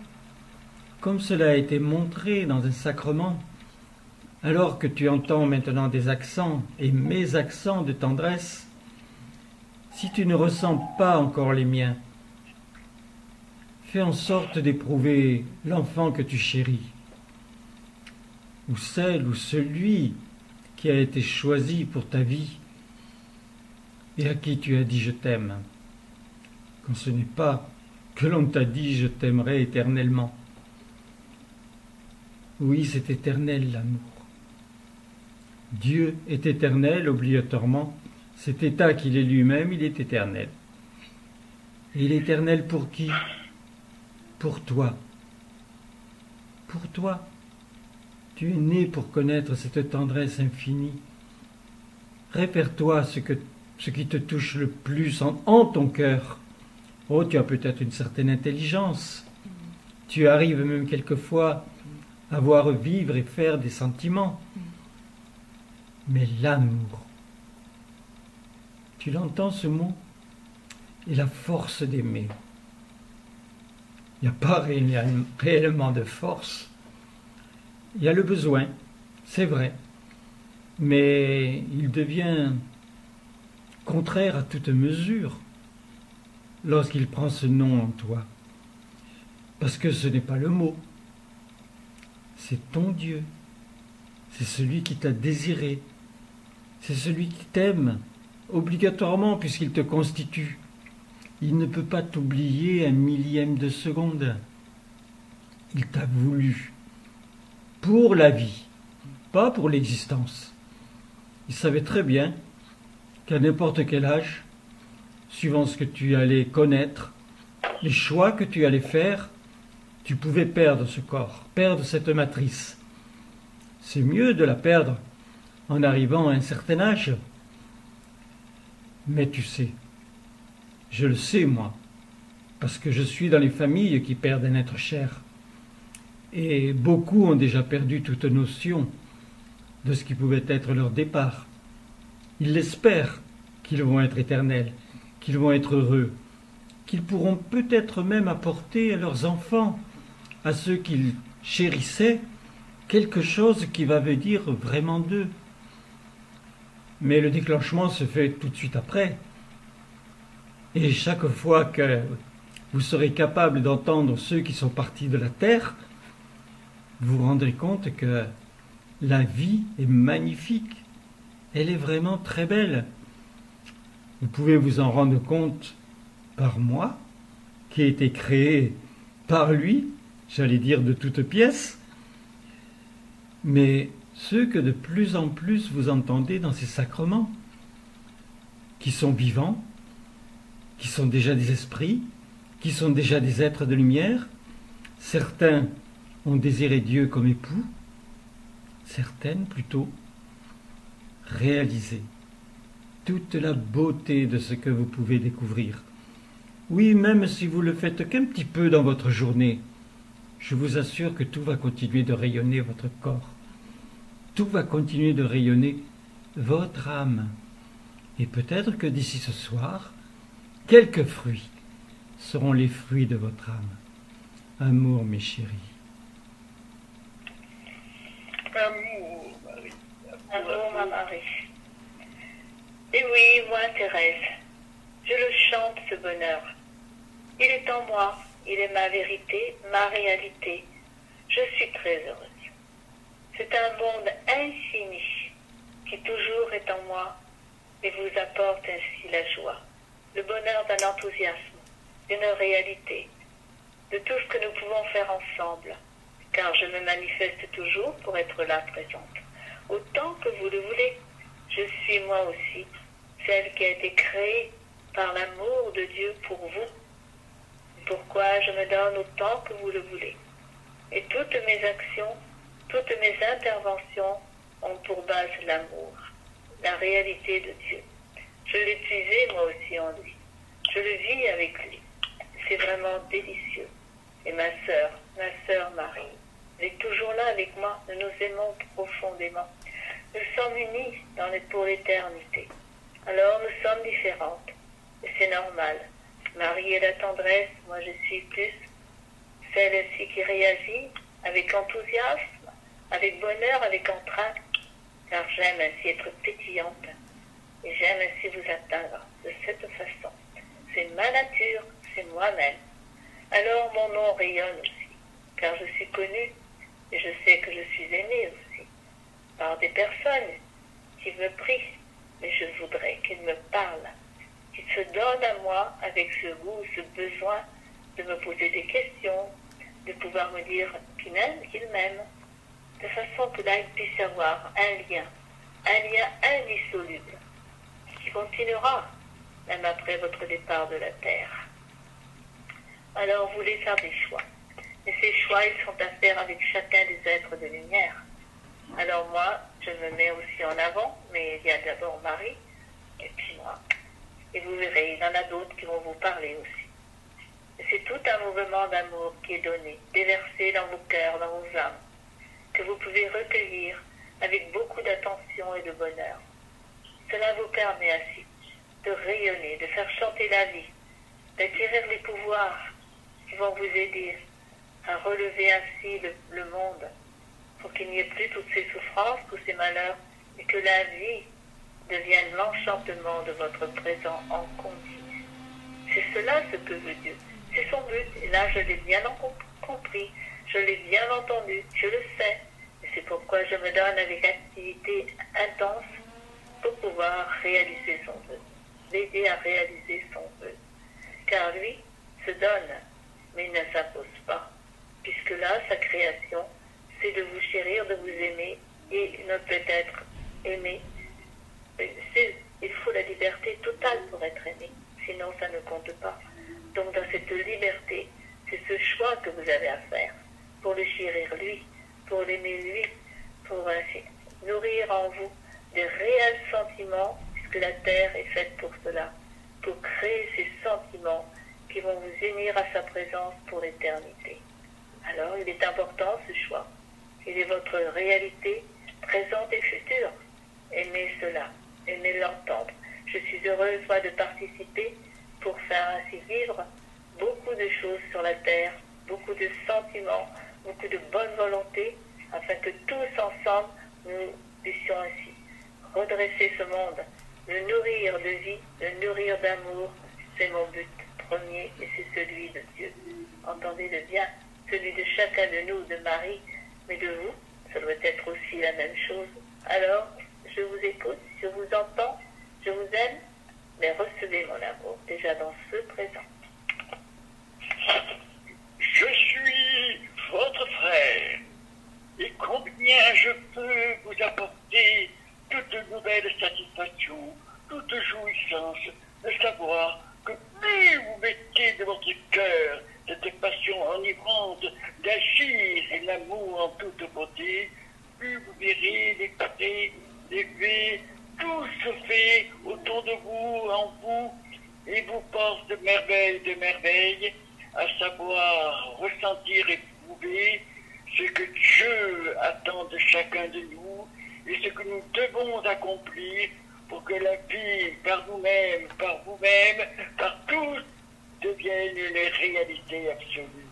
comme cela a été montré dans un sacrement, alors que tu entends maintenant des accents et mes accents de tendresse, si tu ne ressens pas encore les miens, fais en sorte d'éprouver l'enfant que tu chéris, ou celle ou celui qui a été choisi pour ta vie et à qui tu as dit je t'aime, quand ce n'est pas que l'on t'a dit je t'aimerai éternellement. Oui, c'est éternel l'amour. Dieu est éternel obligatoirement. Cet état qu'il est lui-même, il est éternel. Et il est éternel pour qui? Pour toi. Pour toi. Tu es né pour connaître cette tendresse infinie. Réfère-toi à ce qui te touche le plus en ton cœur. Oh, tu as peut-être une certaine intelligence. Tu arrives même quelquefois à voir vivre et faire des sentiments. Mais l'amour, tu l'entends ce mot? Et la force d'aimer. Il n'y a pas réellement de force. Il y a le besoin, c'est vrai, mais il devient contraire à toute mesure lorsqu'il prend ce nom en toi. Parce que ce n'est pas le mot, c'est ton Dieu, c'est celui qui t'a désiré, c'est celui qui t'aime obligatoirement puisqu'il te constitue. Il ne peut pas t'oublier un millième de seconde. Il t'a voulu. Pour la vie, pas pour l'existence. Il savait très bien qu'à n'importe quel âge, suivant ce que tu allais connaître, les choix que tu allais faire, tu pouvais perdre ce corps, perdre cette matrice. C'est mieux de la perdre en arrivant à un certain âge. Mais tu sais, je le sais moi, parce que je suis dans les familles qui perdent un être cher. Et beaucoup ont déjà perdu toute notion de ce qui pouvait être leur départ. Ils l'espèrent qu'ils vont être éternels, qu'ils vont être heureux, qu'ils pourront peut-être même apporter à leurs enfants, à ceux qu'ils chérissaient, quelque chose qui va venir vraiment d'eux. Mais le déclenchement se fait tout de suite après. Et chaque fois que vous serez capable d'entendre ceux qui sont partis de la terre, vous vous rendrez compte que la vie est magnifique. Elle est vraiment très belle. Vous pouvez vous en rendre compte par moi, qui a été créé par lui, j'allais dire de toutes pièces, mais ceux que de plus en plus vous entendez dans ces sacrements, qui sont vivants, qui sont déjà des esprits, qui sont déjà des êtres de lumière, certains ont désiré Dieu comme époux, certaines plutôt, réalisez toute la beauté de ce que vous pouvez découvrir. Oui, même si vous le faites qu'un petit peu dans votre journée, je vous assure que tout va continuer de rayonner votre corps. Tout va continuer de rayonner votre âme. Et peut-être que d'ici ce soir, quelques fruits seront les fruits de votre âme. Amour, mes chéris. Amour, Marie. Amour, ma Marie. Et oui, moi, Thérèse, je le chante, ce bonheur. Il est en moi, il est ma vérité, ma réalité. Je suis très heureuse. C'est un monde infini qui toujours est en moi et vous apporte ainsi la joie, le bonheur d'un enthousiasme, d'une réalité, de tout ce que nous pouvons faire ensemble, car je me manifeste toujours pour être là présente. Autant que vous le voulez, je suis moi aussi celle qui a été créée par l'amour de Dieu pour vous. Pourquoi je me donne autant que vous le voulez. Et toutes mes actions, toutes mes interventions ont pour base l'amour, la réalité de Dieu. Je l'ai puisé moi aussi en lui. Je le vis avec lui. C'est vraiment délicieux. Et ma sœur Marie, elle est toujours là avec moi. Nous nous aimons profondément. Nous sommes unis pour l'éternité. Alors nous sommes différentes. Et c'est normal. Marie est la tendresse, moi je suis plus celle-ci qui réagit avec enthousiasme, avec bonheur, avec entrain, car j'aime ainsi être pétillante et j'aime ainsi vous atteindre de cette façon. C'est ma nature, c'est moi-même. Alors mon nom rayonne aussi, car je suis connue et je sais que je suis aimée aussi par des personnes qui me prient, mais je voudrais qu'ils me parlent, qu'ils se donnent à moi avec ce goût, ce besoin de me poser des questions, de pouvoir me dire qu'ils m'aiment, de façon que là, il puisse y avoir un lien indissoluble, qui continuera même après votre départ de la Terre. Alors, vous voulez faire des choix. Et ces choix, ils sont à faire avec chacun des êtres de lumière. Alors moi, je me mets aussi en avant, mais il y a d'abord Marie, et puis moi. Et vous verrez, il y en a d'autres qui vont vous parler aussi. Et c'est tout un mouvement d'amour qui est donné, déversé dans vos cœurs, dans vos âmes, que vous pouvez recueillir avec beaucoup d'attention et de bonheur. Cela vous permet ainsi de rayonner, de faire chanter la vie, d'acquérir les pouvoirs qui vont vous aider à relever ainsi le monde, pour qu'il n'y ait plus toutes ces souffrances, tous ces malheurs, et que la vie devienne l'enchantement de votre présent en continu. C'est cela ce que veut Dieu. C'est son but. Et là, je l'ai bien compris, je l'ai bien entendu, je le sais. Et c'est pourquoi je me donne avec activité intense pour pouvoir réaliser son vœu, l'aider à réaliser son vœu. Car lui se donne, mais il ne s'impose pas, puisque là, sa création, c'est de vous chérir, de vous aimer, et ne peut être aimé. Il faut la liberté totale pour être aimé, sinon ça ne compte pas. Donc dans cette liberté, c'est ce choix que vous avez à faire, pour le chérir lui, pour l'aimer lui, pour ainsi nourrir en vous des réels sentiments, puisque la terre est faite pour cela, pour créer ces sentiments qui vont vous unir à sa présence pour l'éternité. Alors il est important ce choix. Il est votre réalité présente et future. Aimez cela, aimez l'entendre. Je suis heureuse, moi, de participer pour faire ainsi vivre beaucoup de choses sur la terre, beaucoup de sentiments, beaucoup de bonne volonté, afin que tous ensemble, nous puissions ainsi redresser ce monde, le nourrir de vie, le nourrir d'amour. C'est mon but premier et c'est celui de Dieu. Entendez-le bien, celui de chacun de nous, de Marie, mais de vous, ça doit être aussi la même chose. Alors, je vous écoute, je vous entends, je vous aime, mais recevez mon amour déjà dans ce présent. Je suis votre frère, et combien je peux vous apporter toute nouvelle satisfaction, toute jouissance de savoir que plus vous mettez de votre cœur cette passion enivrante d'agir et l'amour en toute beauté, plus vous verrez, l'écouter, l'élever, tout se fait autour de vous, en vous, et vous porte de merveille, à savoir ressentir et prouver ce que Dieu attend de chacun de nous et ce que nous devons accomplir pour que la vie, par nous-mêmes, par vous-même, par tous, devienne une réalité absolue.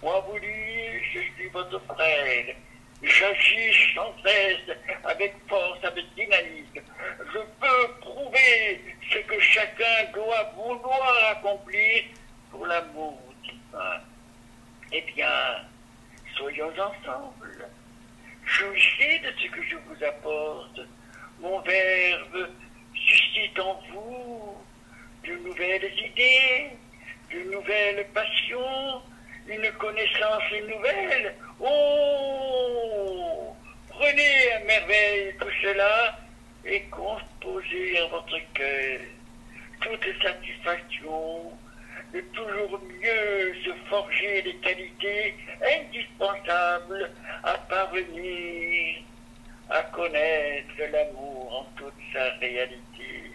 Moi, vous dis, je suis votre frère. J'agis sans cesse, avec force, avec dynamisme. Je peux prouver ce que chacun doit vouloir accomplir pour l'amour divin. Eh bien, soyons ensemble. Jouissez de ce que je vous apporte. Mon verbe suscite en vous de nouvelles idées, de nouvelles passions, une connaissance nouvelle. Oh! Prenez à merveille tout cela et composez en votre cœur toute satisfaction de toujours mieux se forger les qualités indispensables à parvenir à connaître l'amour en toute sa réalité.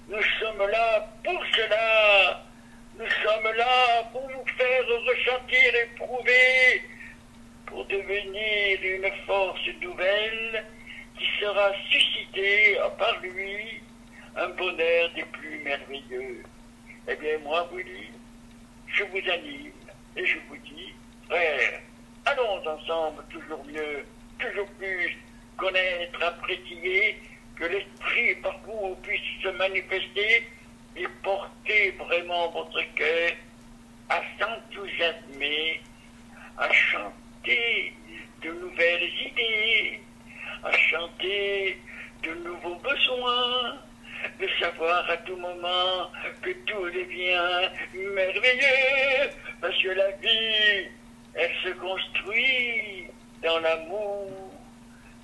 Nous sommes là pour cela. Nous sommes là pour vous faire ressentir et prouver, pour devenir une force nouvelle qui sera suscitée par lui un bonheur des plus merveilleux. Eh bien, moi, vous dis, je vous anime et je vous dis, frères, allons ensemble toujours mieux, toujours plus, connaître, apprécier, que l'esprit par vous puisse se manifester et porter vraiment votre cœur à s'enthousiasmer, à chanter de nouvelles idées, à chanter de nouveaux besoins, de savoir à tout moment que tout devient merveilleux, parce que la vie, elle se construit dans l'amour,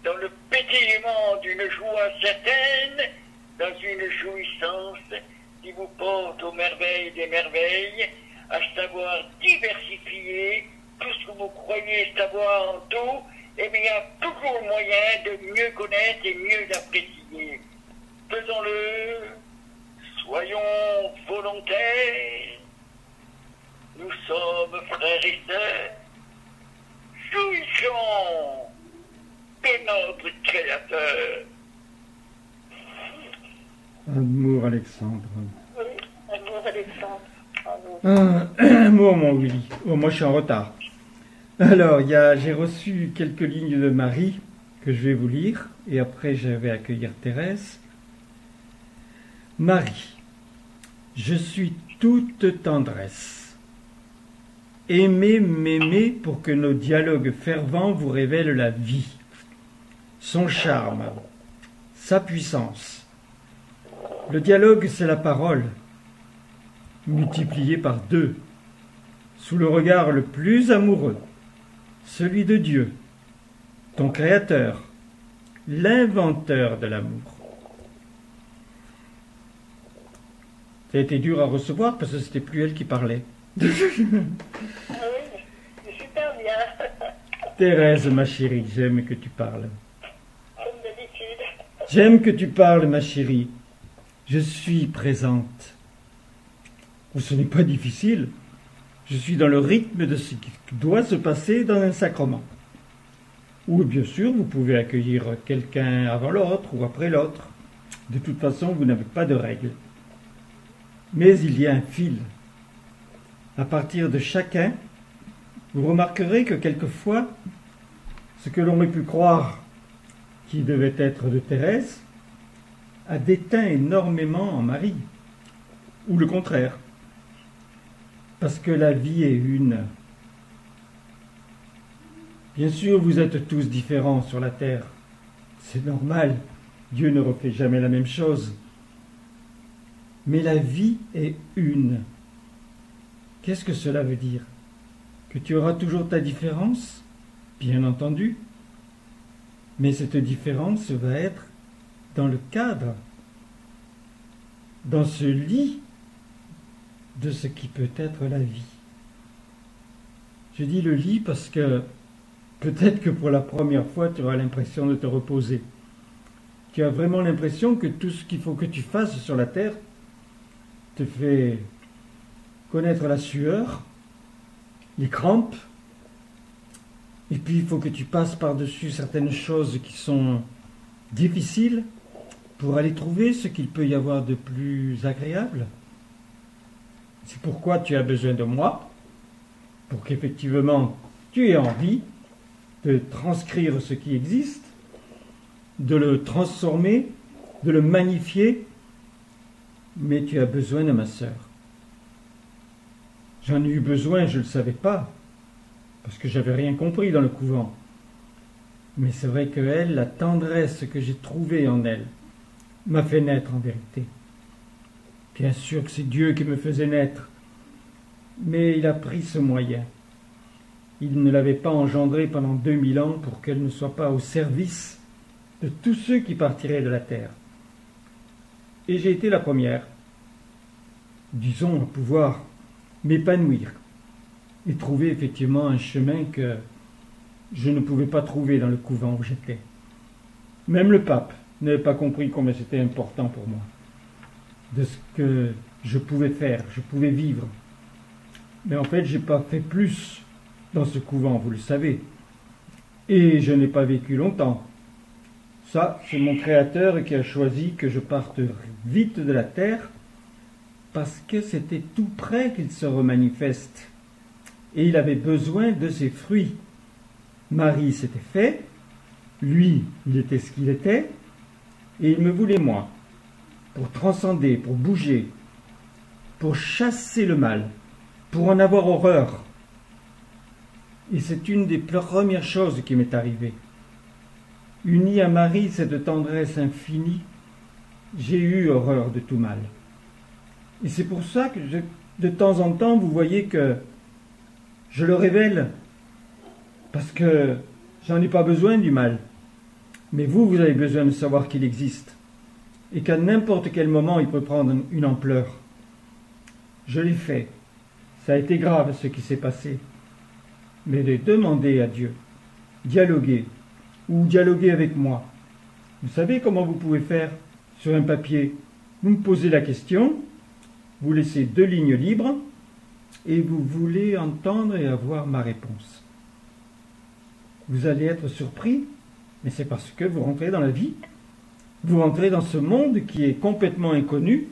dans le pétillement d'une joie certaine, dans une jouissance qui vous porte aux merveilles des merveilles, à savoir diversifier tout ce que vous croyez savoir en tout, et bien il y a toujours moyen de mieux connaître et mieux apprécier. Faisons-le, soyons volontaires, nous sommes frères et sœurs, jouissons de notre Créateur. Amour, Alexandre. Oui, amour Alexandre. Amour, mon Willy. Oh, moi, je suis en retard. Alors, j'ai reçu quelques lignes de Marie que je vais vous lire, et après, je vais accueillir Thérèse. Marie, je suis toute tendresse. Aimez, m'aimer pour que nos dialogues fervents vous révèlent la vie, son charme, sa puissance. Le dialogue, c'est la parole, multipliée par 2, sous le regard le plus amoureux, celui de Dieu, ton Créateur, l'inventeur de l'amour. Ça a été dur à recevoir parce que c'était plus elle qui parlait. Ah oui, c'est super bien. Thérèse, ma chérie, j'aime que tu parles. Comme d'habitude. J'aime que tu parles, ma chérie. Je suis présente. Ou ce n'est pas difficile. Je suis dans le rythme de ce qui doit se passer dans un sacrement. Ou bien sûr, vous pouvez accueillir quelqu'un avant l'autre ou après l'autre. De toute façon, vous n'avez pas de règles. Mais il y a un fil. À partir de chacun, vous remarquerez que quelquefois, ce que l'on aurait pu croire qui devait être de Thérèse a déteint énormément en Marie, ou le contraire, parce que la vie est une. Bien sûr, vous êtes tous différents sur la terre, c'est normal, Dieu ne refait jamais la même chose, mais la vie est une. Qu'est-ce que cela veut dire? Que tu auras toujours ta différence? Bien entendu. Mais cette différence va être dans le cadre, dans ce lit de ce qui peut être la vie. Je dis le lit parce que peut-être que pour la première fois, tu auras l'impression de te reposer. Tu as vraiment l'impression que tout ce qu'il faut que tu fasses sur la terre te fait connaître la sueur, les crampes, et puis il faut que tu passes par-dessus certaines choses qui sont difficiles pour aller trouver ce qu'il peut y avoir de plus agréable. C'est pourquoi tu as besoin de moi, pour qu'effectivement tu aies envie de transcrire ce qui existe, de le transformer, de le magnifier, mais tu as besoin de ma sœur. J'en ai eu besoin, je ne le savais pas, parce que j'avais rien compris dans le couvent. Mais c'est vrai que elle, la tendresse que j'ai trouvée en elle, m'a fait naître en vérité. Bien sûr que c'est Dieu qui me faisait naître, mais il a pris ce moyen. Il ne l'avait pas engendrée pendant 2000 ans pour qu'elle ne soit pas au service de tous ceux qui partiraient de la terre. Et j'ai été la première, disons, à pouvoir m'épanouir et trouver effectivement un chemin que je ne pouvais pas trouver dans le couvent où j'étais. Même le pape n'avait pas compris combien c'était important pour moi, de ce que je pouvais faire, je pouvais vivre. Mais en fait, je n'ai pas fait plus dans ce couvent, vous le savez. Et je n'ai pas vécu longtemps. Ça, c'est mon Créateur qui a choisi que je parte vite de la terre parce que c'était tout près qu'il se remanifeste. Et il avait besoin de ses fruits. Marie s'était fait, lui, il était ce qu'il était, et il me voulait moi, pour transcender, pour bouger, pour chasser le mal, pour en avoir horreur. Et c'est une des premières choses qui m'est arrivée. Unie à Marie, cette tendresse infinie, j'ai eu horreur de tout mal. Et c'est pour ça que de temps en temps, vous voyez que je le révèle, parce que j'en ai pas besoin du mal. Mais vous, vous avez besoin de savoir qu'il existe, et qu'à n'importe quel moment, il peut prendre une ampleur. Je l'ai fait. Ça a été grave ce qui s'est passé. Mais de demander à Dieu, dialoguer, ou dialoguer avec moi. Vous savez comment vous pouvez faire sur un papier? Vous me posez la question, vous laissez 2 lignes libres, et vous voulez entendre et avoir ma réponse. Vous allez être surpris, mais c'est parce que vous rentrez dans la vie. Vous rentrez dans ce monde qui est complètement inconnu,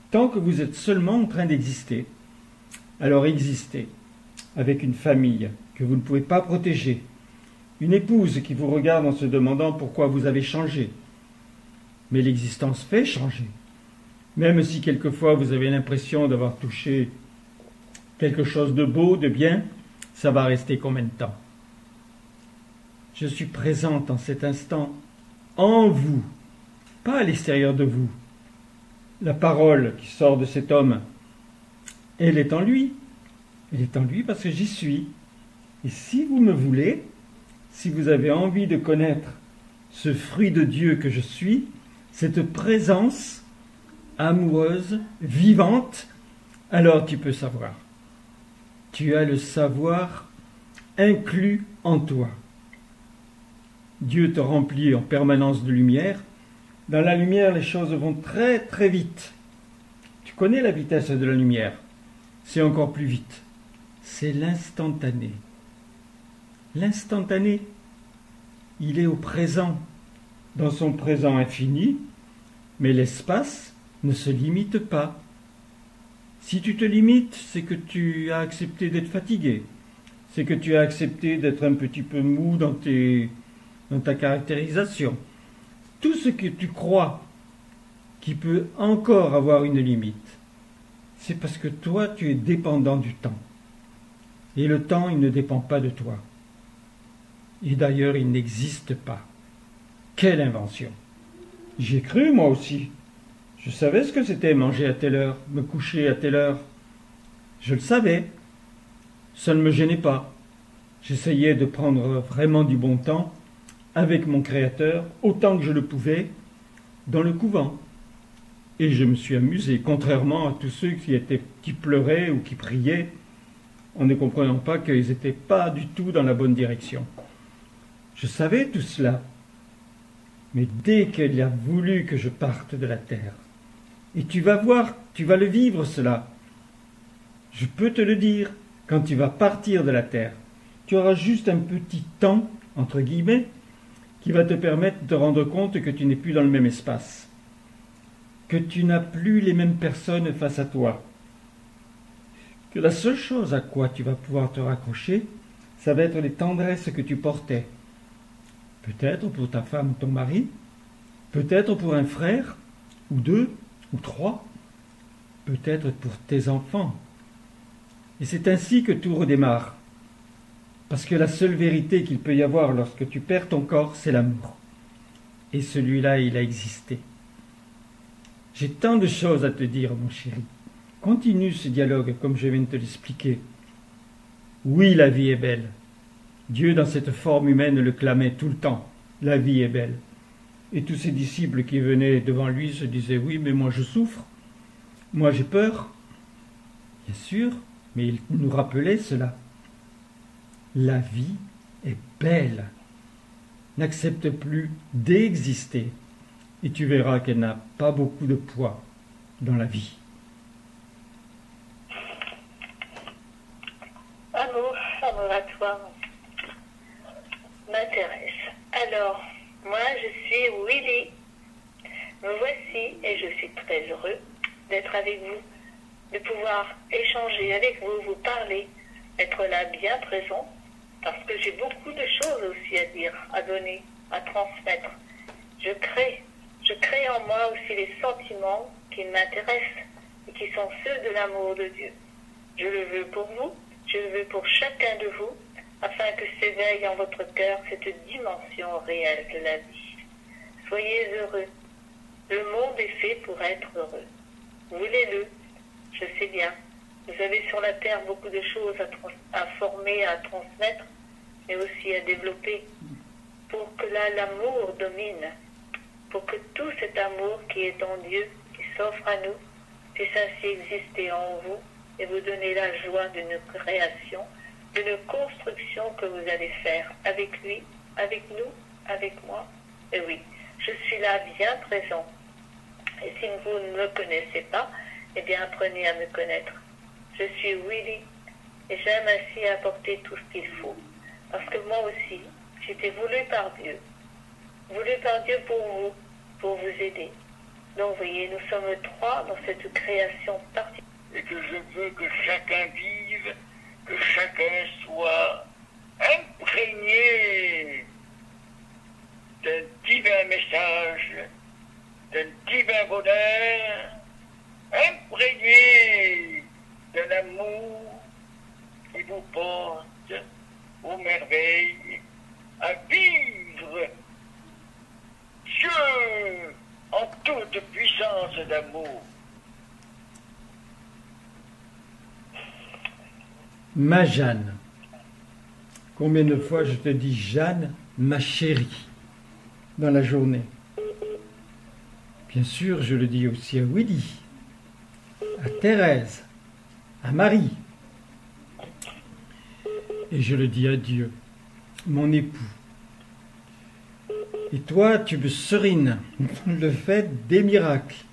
tant que vous êtes seulement en train d'exister. Alors existez, avec une famille que vous ne pouvez pas protéger, une épouse qui vous regarde en se demandant pourquoi vous avez changé. Mais l'existence fait changer. Même si quelquefois vous avez l'impression d'avoir touché quelque chose de beau, de bien, ça va rester combien de temps? Je suis présente en cet instant, en vous, pas à l'extérieur de vous. La parole qui sort de cet homme, elle est en lui. Elle est en lui parce que j'y suis. Et si vous me voulez, si vous avez envie de connaître ce fruit de Dieu que je suis, cette présence amoureuse, vivante, alors tu peux savoir. Tu as le savoir inclus en toi. Dieu te remplit en permanence de lumière. Dans la lumière, les choses vont très très vite. Tu connais la vitesse de la lumière. C'est encore plus vite. C'est l'instantané. L'instantané, il est au présent, dans son présent infini, mais l'espace ne se limite pas. Si tu te limites, c'est que tu as accepté d'être fatigué, c'est que tu as accepté d'être un petit peu mou dans ta caractérisation. Tout ce que tu crois qui peut encore avoir une limite, c'est parce que toi, tu es dépendant du temps. Et le temps, il ne dépend pas de toi. Et d'ailleurs, il n'existe pas. Quelle invention! J'y ai cru, moi aussi. Je savais ce que c'était manger à telle heure, me coucher à telle heure. Je le savais. Ça ne me gênait pas. J'essayais de prendre vraiment du bon temps avec mon Créateur, autant que je le pouvais, dans le couvent. Et je me suis amusé, contrairement à tous ceux qui pleuraient ou qui priaient, en ne comprenant pas qu'ils n'étaient pas du tout dans la bonne direction. Je savais tout cela. Mais dès qu'elle a voulu que je parte de la terre, et tu vas voir, tu vas le vivre cela, je peux te le dire, quand tu vas partir de la terre, tu auras juste un petit temps, entre guillemets, qui va te permettre de te rendre compte que tu n'es plus dans le même espace. que tu n'as plus les mêmes personnes face à toi. Que la seule chose à quoi tu vas pouvoir te raccrocher, ça va être les tendresses que tu portais. Peut-être pour ta femme ou ton mari, peut-être pour un frère, ou deux, ou trois, peut-être pour tes enfants. Et c'est ainsi que tout redémarre. Parce que la seule vérité qu'il peut y avoir lorsque tu perds ton corps, c'est l'amour. Et celui-là, il a existé. J'ai tant de choses à te dire, mon chéri. Continue ce dialogue comme je viens de te l'expliquer. Oui, la vie est belle. Dieu, dans cette forme humaine, le clamait tout le temps. La vie est belle. Et tous ses disciples qui venaient devant lui se disaient, oui, mais moi je souffre. Moi j'ai peur. Bien sûr, mais il nous rappelait cela. La vie est belle. N'accepte plus d'exister. Et tu verras qu'elle n'a pas beaucoup de poids dans la vie. Amour à toi, m'intéresse. Alors, moi je suis Willy. Me voici et je suis très heureux d'être avec vous, de pouvoir échanger avec vous, vous parler, être là bien présent, parce que j'ai beaucoup de choses aussi à dire, à donner, à transmettre. Je crée en moi aussi les sentiments qui m'intéressent et qui sont ceux de l'amour de Dieu. Je le veux pour vous, je le veux pour chacun de vous, afin que s'éveille en votre cœur cette dimension réelle de la vie. Soyez heureux. Le monde est fait pour être heureux. Voulez-le, je sais bien. Vous avez sur la terre beaucoup de choses à former, à transmettre, mais aussi à développer, pour que là l'amour domine, pour que tout cet amour qui est en Dieu, qui s'offre à nous, puisse ainsi exister en vous et vous donner la joie d'une création, d'une construction que vous allez faire avec lui, avec nous, avec moi. Et oui, je suis là bien présent. Et si vous ne me connaissez pas, eh bien apprenez à me connaître. Je suis Willy et j'aime ainsi apporter tout ce qu'il faut. Parce que moi aussi, j'étais voulu par Dieu pour vous aider. Donc vous voyez, nous sommes trois dans cette création particulière. Et que je veux que chacun vive, que chacun soit imprégné d'un divin message, d'un divin bonheur, imprégné d'un amour qui vous porte aux merveilles, à vivre Dieu en toute puissance d'amour. Ma Jeanne. Combien de fois je te dis Jeanne, ma chérie, dans la journée? Bien sûr, je le dis aussi à Willy, à Thérèse, à Marie. Et je le dis à Dieu, mon époux. Et toi, tu me serines le fait des miracles.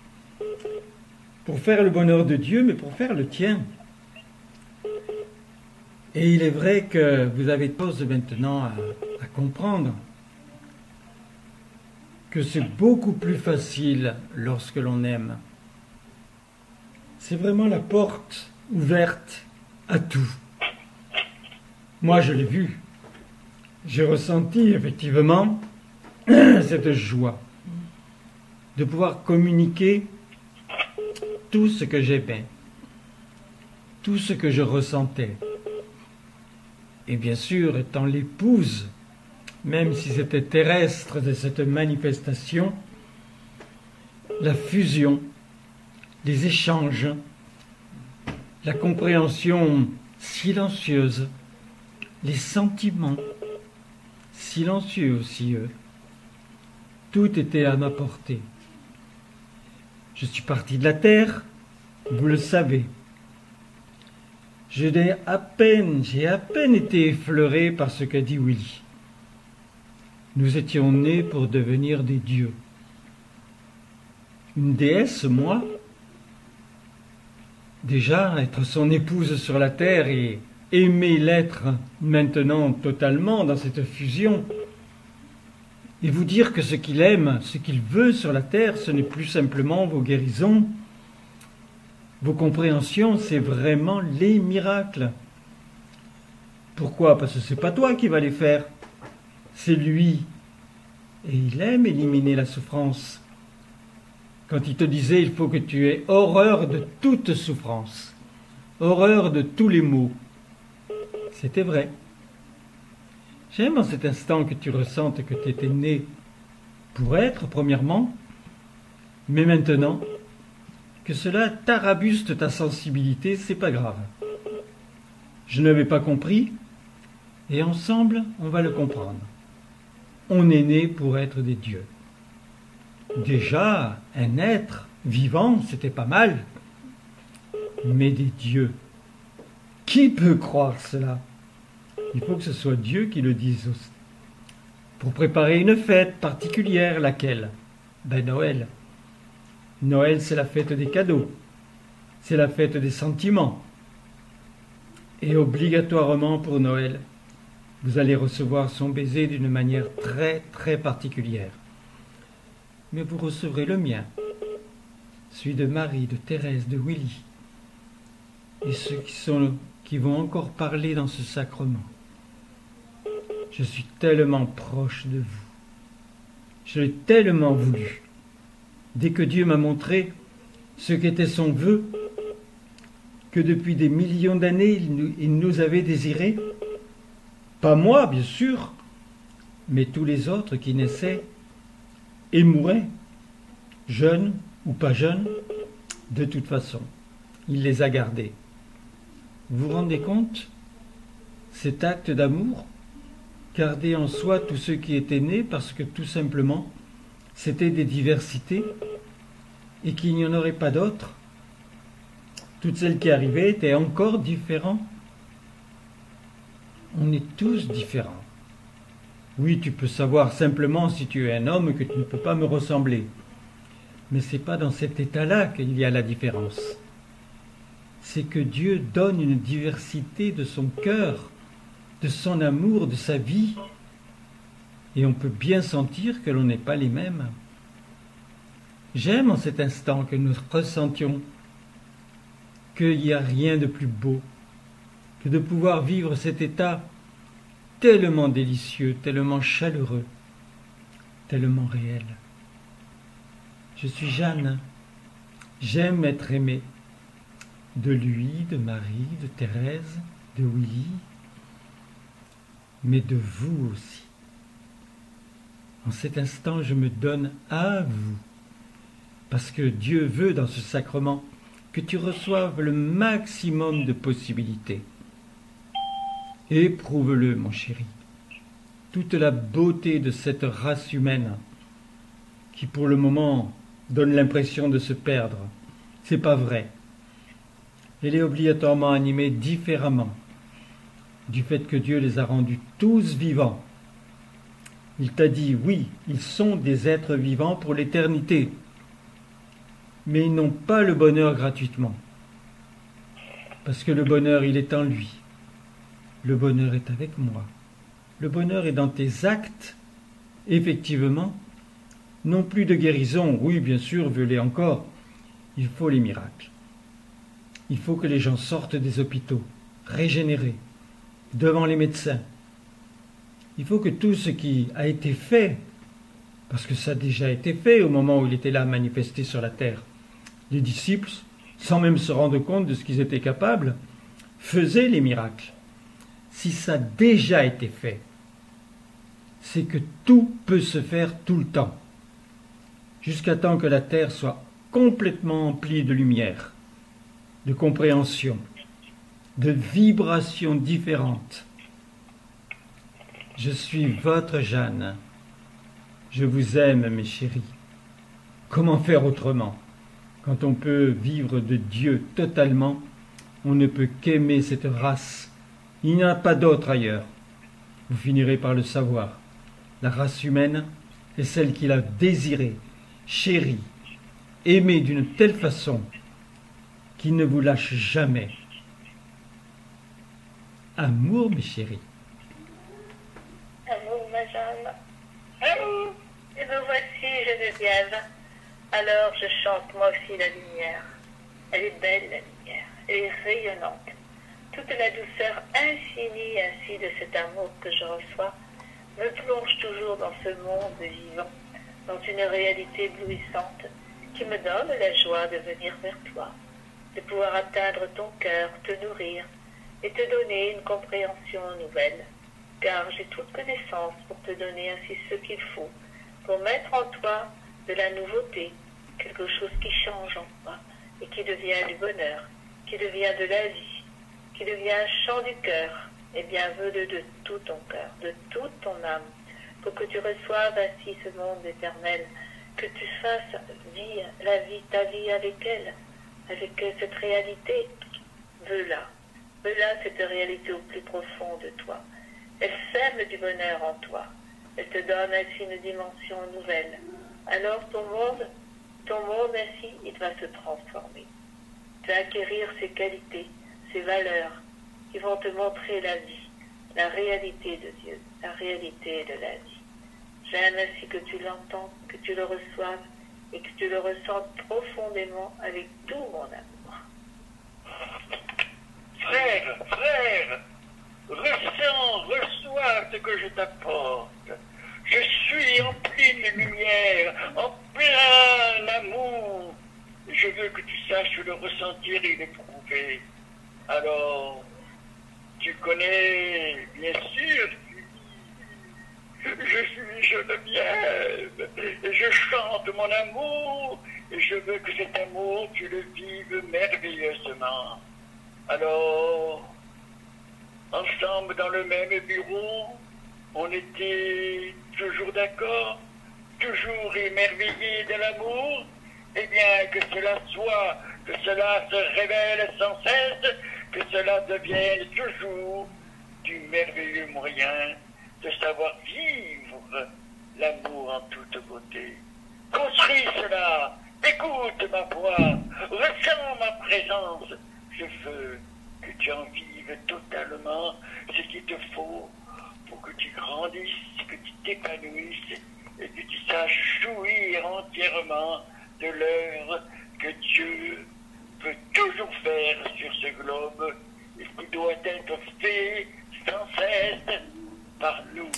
Pour faire le bonheur de Dieu, mais pour faire le tien. Et il est vrai que vous avez tous maintenant à comprendre que c'est beaucoup plus facile lorsque l'on aime. C'est vraiment la porte ouverte à tout. Moi, je l'ai vu. J'ai ressenti effectivement cette joie de pouvoir communiquer tout ce que j'aimais, tout ce que je ressentais. Et bien sûr, étant l'épouse, même si c'était terrestre de cette manifestation, la fusion, les échanges, la compréhension silencieuse, les sentiments silencieux aussi, tout était à ma portée. Je suis parti de la terre, vous le savez. J'ai à peine été effleuré par ce qu'a dit Willy. Nous étions nés pour devenir des dieux. Une déesse, moi. Déjà, être son épouse sur la terre et aimer l'être maintenant totalement dans cette fusion. et vous dire que ce qu'il aime, ce qu'il veut sur la terre, ce n'est plus simplement vos guérisons, vos compréhensions, c'est vraiment les miracles. Pourquoi? Parce que c'est pas toi qui vas les faire, c'est lui. Et il aime éliminer la souffrance. Quand il te disait, il faut que tu aies horreur de toute souffrance, horreur de tous les maux, c'était vrai. J'aime en cet instant que tu ressentes que tu étais né pour être, premièrement, mais maintenant, que cela tarabuste ta sensibilité, c'est pas grave. Je n'avais pas compris, et ensemble, on va le comprendre. On est né pour être des dieux. Déjà, un être vivant, c'était pas mal, mais des dieux. Qui peut croire cela? Il faut que ce soit Dieu qui le dise aussi. Pour préparer une fête particulière, laquelle? Ben Noël. Noël, c'est la fête des cadeaux. C'est la fête des sentiments. Et obligatoirement pour Noël, vous allez recevoir son baiser d'une manière très, très particulière. Mais vous recevrez le mien, celui de Marie, de Thérèse, de Willy, et ceux qui vont encore parler dans ce sacrement. Je suis tellement proche de vous. Je l'ai tellement voulu. Dès que Dieu m'a montré ce qu'était son vœu, que depuis des millions d'années il nous avait désirés, pas moi bien sûr, mais tous les autres qui naissaient et mouraient, jeunes ou pas jeunes, de toute façon, il les a gardés. Vous vous rendez compte? Cet acte d'amour, garder en soi tous ceux qui étaient nés parce que tout simplement, c'était des diversités et qu'il n'y en aurait pas d'autres. Toutes celles qui arrivaient étaient encore différentes. On est tous différents. Oui, tu peux savoir simplement si tu es un homme que tu ne peux pas me ressembler. Mais ce n'est pas dans cet état-là qu'il y a la différence. C'est que Dieu donne une diversité de son cœur, de son amour, de sa vie. Et on peut bien sentir que l'on n'est pas les mêmes. J'aime en cet instant que nous ressentions qu'il n'y a rien de plus beau que de pouvoir vivre cet état tellement délicieux, tellement chaleureux, tellement réel. Je suis Jeanne, j'aime être aimée de lui, de Marie, de Thérèse, de Willy, mais de vous aussi. En cet instant, je me donne à vous, parce que Dieu veut dans ce sacrement que tu reçoives le maximum de possibilités. Éprouve-le, mon chéri, toute la beauté de cette race humaine qui, pour le moment, donne l'impression de se perdre. C'est pas vrai. Elle est obligatoirement animée différemment du fait que Dieu les a rendus tous vivants. Il t'a dit, oui, ils sont des êtres vivants pour l'éternité, mais ils n'ont pas le bonheur gratuitement. Parce que le bonheur, il est en lui. Le bonheur est avec moi. Le bonheur est dans tes actes, effectivement. Non plus de guérison, oui, bien sûr, veux-les encore. Il faut les miracles. Il faut que les gens sortent des hôpitaux, régénérés, devant les médecins. Il faut que tout ce qui a été fait, parce que ça a déjà été fait au moment où il était là manifesté sur la terre, les disciples, sans même se rendre compte de ce qu'ils étaient capables, faisaient les miracles. Si ça a déjà été fait, c'est que tout peut se faire tout le temps, jusqu'à temps que la terre soit complètement emplie de lumière, de compréhension, de vibrations différentes. Je suis votre Jeanne. Je vous aime, mes chéris. Comment faire autrement? Quand on peut vivre de Dieu totalement, on ne peut qu'aimer cette race. Il n'y en a pas d'autre ailleurs. Vous finirez par le savoir. La race humaine est celle qu'il a désirée, chérie, aimée d'une telle façon qu'il ne vous lâche jamais. Amour, mes chéris. Amour, ma Jeanne. Amour. Et me voici, Geneviève. Alors je chante moi aussi la lumière. Elle est belle, la lumière. Elle est rayonnante. Toute la douceur infinie ainsi de cet amour que je reçois me plonge toujours dans ce monde vivant, dans une réalité éblouissante qui me donne la joie de venir vers toi, de pouvoir atteindre ton cœur, te nourrir et te donner une compréhension nouvelle, car j'ai toute connaissance pour te donner ainsi ce qu'il faut, pour mettre en toi de la nouveauté, quelque chose qui change en toi et qui devient du bonheur, qui devient de la vie, qui devient un chant du cœur, et bien veux-le de tout ton cœur, de toute ton âme, pour que tu reçoives ainsi ce monde éternel, que tu fasses vivre ta vie avec elle, avec cette réalité. Veux-la cette réalité au plus profond de toi. Elle sème du bonheur en toi. Elle te donne ainsi une dimension nouvelle. Alors ton monde ainsi, il va se transformer. Tu vas acquérir ses qualités, ses valeurs, qui vont te montrer la vie, la réalité de Dieu, la réalité de la vie. J'aime ainsi que tu l'entends, que tu le reçoives et que tu le ressentes profondément avec tout mon amour. Frère, reçois ce que je t'apporte. Je suis en pleine lumière, en plein amour. Je veux que tu saches le ressentir et l'éprouver. Alors, tu connais, bien sûr, je suis Geneviève, et je chante mon amour, et je veux que cet amour, tu le vives merveilleusement. Alors, ensemble dans le même bureau, on était toujours d'accord, toujours émerveillés de l'amour, eh bien que cela soit, que cela se révèle sans cesse, que cela devienne toujours du merveilleux moyen de savoir vivre l'amour en toute beauté. Construis cela, écoute ma voix, ressens ma présence. Je veux que tu en vives totalement ce qu'il te faut pour que tu grandisses, que tu t'épanouisses et que tu saches jouir entièrement de l'œuvre que Dieu peut toujours faire sur ce globe et qui doit être fait sans cesse par nous.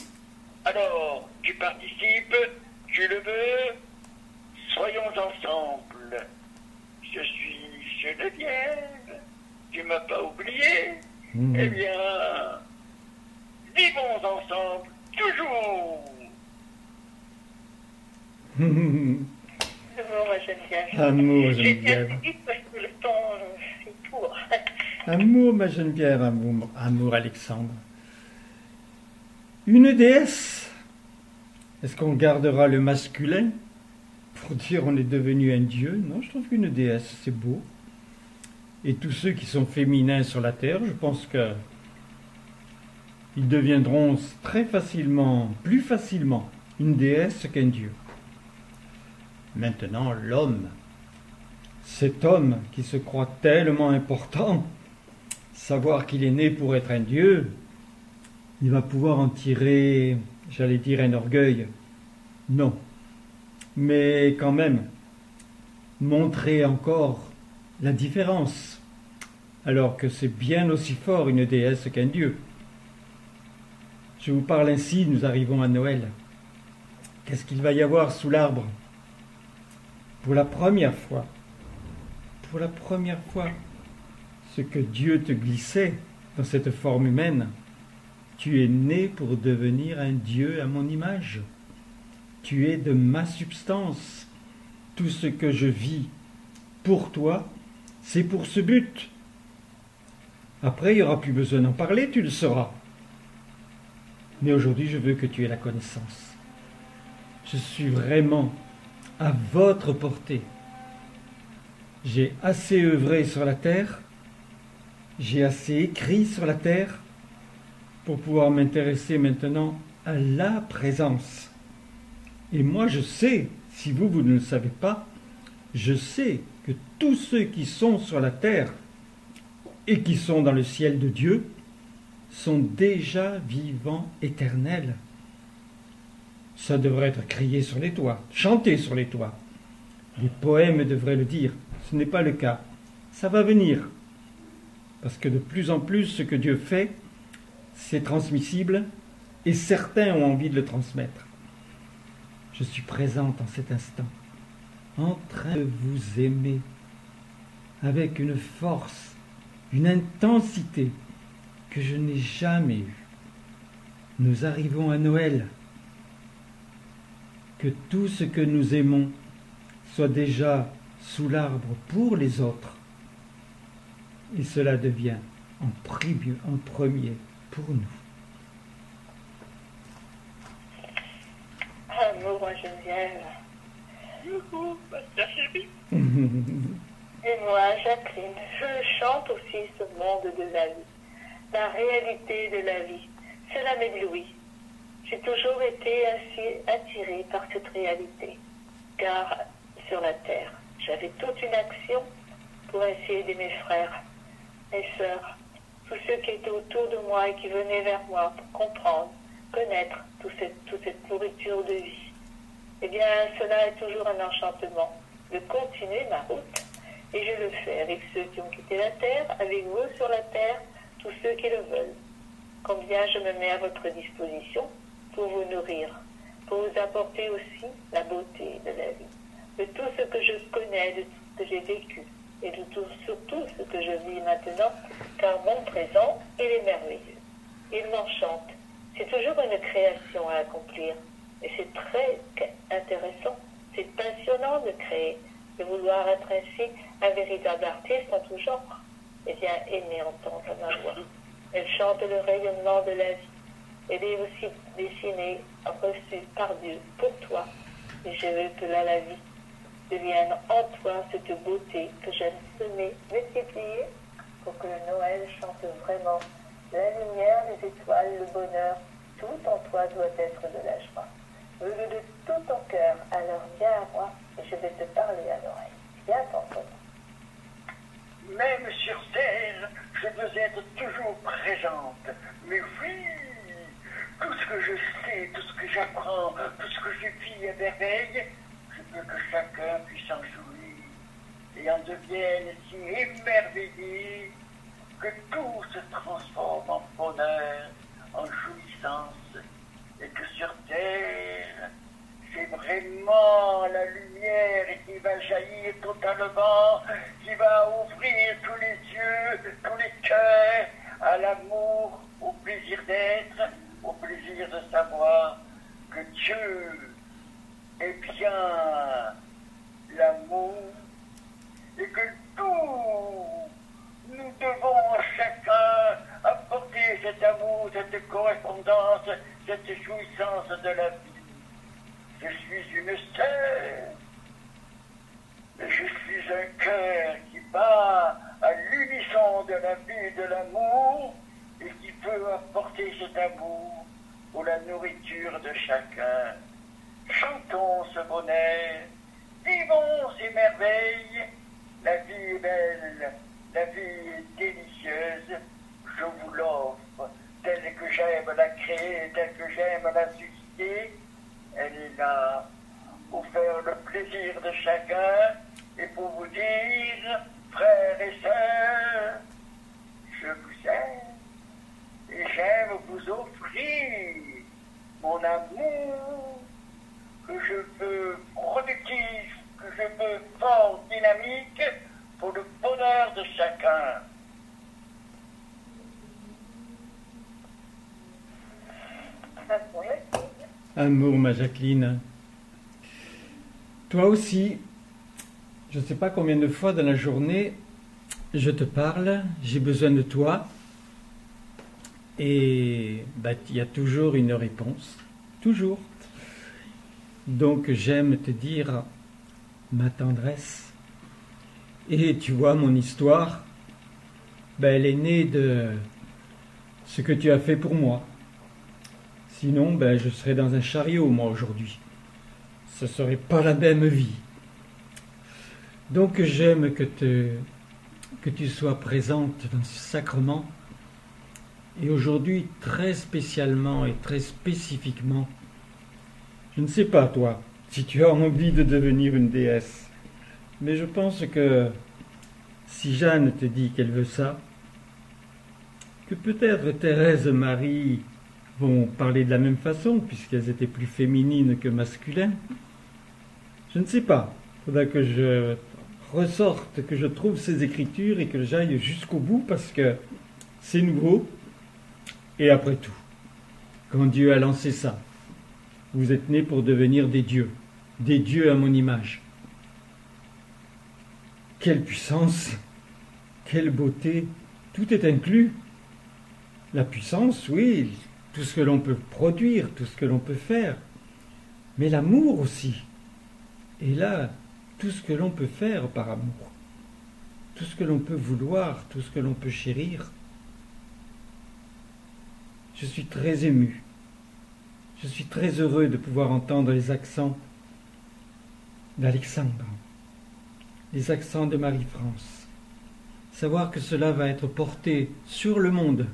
Alors, tu participes, tu le veux, soyons ensemble. Je suis Geneviève, tu m'as pas oublié. Eh bien, vivons ensemble, toujours. Amour, Geneviève. Amour, J'ai bien Geneviève. dit parce que le temps, c'est court. Amour, ma Geneviève, amour, Alexandre. Une déesse. Est-ce qu'on gardera le masculin pour dire on est devenu un dieu? Non, je trouve qu'une déesse, c'est beau. Et tous ceux qui sont féminins sur la terre, je pense que ils deviendront très facilement, plus facilement, une déesse qu'un dieu. Maintenant, l'homme, cet homme qui se croit tellement important, savoir qu'il est né pour être un dieu, il va pouvoir en tirer, j'allais dire, un orgueil. Non. Mais quand même, montrer encore la différence, alors que c'est bien aussi fort une déesse qu'un dieu. Je vous parle ainsi, nous arrivons à Noël. Qu'est-ce qu'il va y avoir sous l'arbre? Pour la première fois, ce que Dieu te glissait dans cette forme humaine, tu es né pour devenir un Dieu à mon image. Tu es de ma substance. Tout ce que je vis pour toi, c'est pour ce but. Après, il n'y aura plus besoin d'en parler, tu le sauras. Mais aujourd'hui, je veux que tu aies la connaissance. Je suis vraiment à votre portée. J'ai assez œuvré sur la terre, j'ai assez écrit sur la terre pour pouvoir m'intéresser maintenant à la présence. Et moi je sais, si vous ne le savez pas, je sais que tous ceux qui sont sur la terre et qui sont dans le ciel de Dieu sont déjà vivants éternels. Ça devrait être crié sur les toits, chanté sur les toits. Les poèmes devraient le dire. Ce n'est pas le cas. Ça va venir. Parce que de plus en plus, ce que Dieu fait, c'est transmissible et certains ont envie de le transmettre. Je suis présente en cet instant, en train de vous aimer avec une force, une intensité que je n'ai jamais eue. Nous arrivons à Noël. Que tout ce que nous aimons soit déjà sous l'arbre pour les autres. Et cela devient en premier pour nous. Amour, Geneviève. Youhou, Pasteur chéri. Et moi, Jacqueline, je chante aussi ce monde de la vie, la réalité de la vie. Cela m'éblouit. J'ai toujours été ainsi attirée par cette réalité, car sur la terre, j'avais toute une action pour essayer aider mes frères, mes sœurs, tous ceux qui étaient autour de moi et qui venaient vers moi pour comprendre, connaître toute cette nourriture de vie. Eh bien, cela est toujours un enchantement de continuer ma route. Et je le fais avec ceux qui ont quitté la terre, avec vous sur la terre, tous ceux qui le veulent. Combien je me mets à votre disposition pour vous nourrir, pour vous apporter aussi la beauté de la vie, de tout ce que je connais, de tout ce que j'ai vécu, et de tout, surtout ce que je vis maintenant, car mon présent, il est merveilleux. Il m'enchante. C'est toujours une création à accomplir, et c'est très intéressant, c'est passionnant de créer, de vouloir être ainsi un véritable artiste en tout genre. Eh bien, aimer entendre ma voix. Elle chante le rayonnement de la vie. Elle est aussi dessinée, reçue par Dieu pour toi. Et je veux que là, la vie devienne en toi cette beauté que j'aime semer, multiplier, pour que le Noël chante vraiment la lumière, les étoiles, le bonheur. Tout en toi doit être de la joie. Veux-le de tout ton cœur, alors viens à moi et je vais te parler à l'oreille. Viens t'entendre. Même sur terre, je veux être toujours présente. Mais oui, tout ce que je sais, tout ce que j'apprends, tout ce que je vis à merveille, je veux que chacun puisse en jouir et en devienne si émerveillé que tout se transforme en bonheur, en jouissance, et que sur terre, c'est vraiment la lumière qui va jaillir totalement, qui va ouvrir tous les yeux, tous les cœurs à l'amour, au plaisir d'être, au plaisir de savoir que Dieu est bien l'amour et que tout, nous devons chacun apporter cet amour, cette correspondance, cette jouissance de la vie. Je suis une sœur, je suis un cœur qui bat à l'unisson de la vie et de l'amour et qui peut apporter cet amour pour la nourriture de chacun. Chantons ce bonheur, vivons ces merveilles, la vie est belle, la vie est délicieuse, je vous l'offre, telle que j'aime la créer, telle que j'aime la susciter. Elle est là pour faire le plaisir de chacun et pour vous dire, frères et sœurs, je vous aime et j'aime vous offrir mon amour que je veux productif, que je veux fort dynamique pour le bonheur de chacun. Amour, ma Jacqueline. Toi aussi, je ne sais pas combien de fois dans la journée, je te parle, j'ai besoin de toi. Et il y a toujours une réponse. Toujours. Donc j'aime te dire ma tendresse. Et tu vois, mon histoire, elle est née de ce que tu as fait pour moi. Sinon, je serais dans un chariot, moi, aujourd'hui. Ce ne serait pas la même vie. Donc, j'aime que tu sois présente dans ce sacrement. Et aujourd'hui, très spécialement et très spécifiquement, Je ne sais pas, toi, si tu as envie de devenir une déesse, mais je pense que si Jeanne te dit qu'elle veut ça, que peut-être Thérèse et Marie vont parler de la même façon, puisqu'elles étaient plus féminines que masculines. Je ne sais pas. Il faudra que je ressorte, que je trouve ces écritures et que j'aille jusqu'au bout, parce que c'est nouveau. Et après tout, quand Dieu a lancé ça, vous êtes nés pour devenir des dieux à mon image. Quelle puissance, quelle beauté, tout est inclus. La puissance, oui, tout ce que l'on peut produire, tout ce que l'on peut faire, mais l'amour aussi. Et là, tout ce que l'on peut faire par amour, tout ce que l'on peut vouloir, tout ce que l'on peut chérir. Je suis très ému. Je suis très heureux de pouvoir entendre les accents d'Alexandre, les accents de Marie-France. Savoir que cela va être porté sur le monde,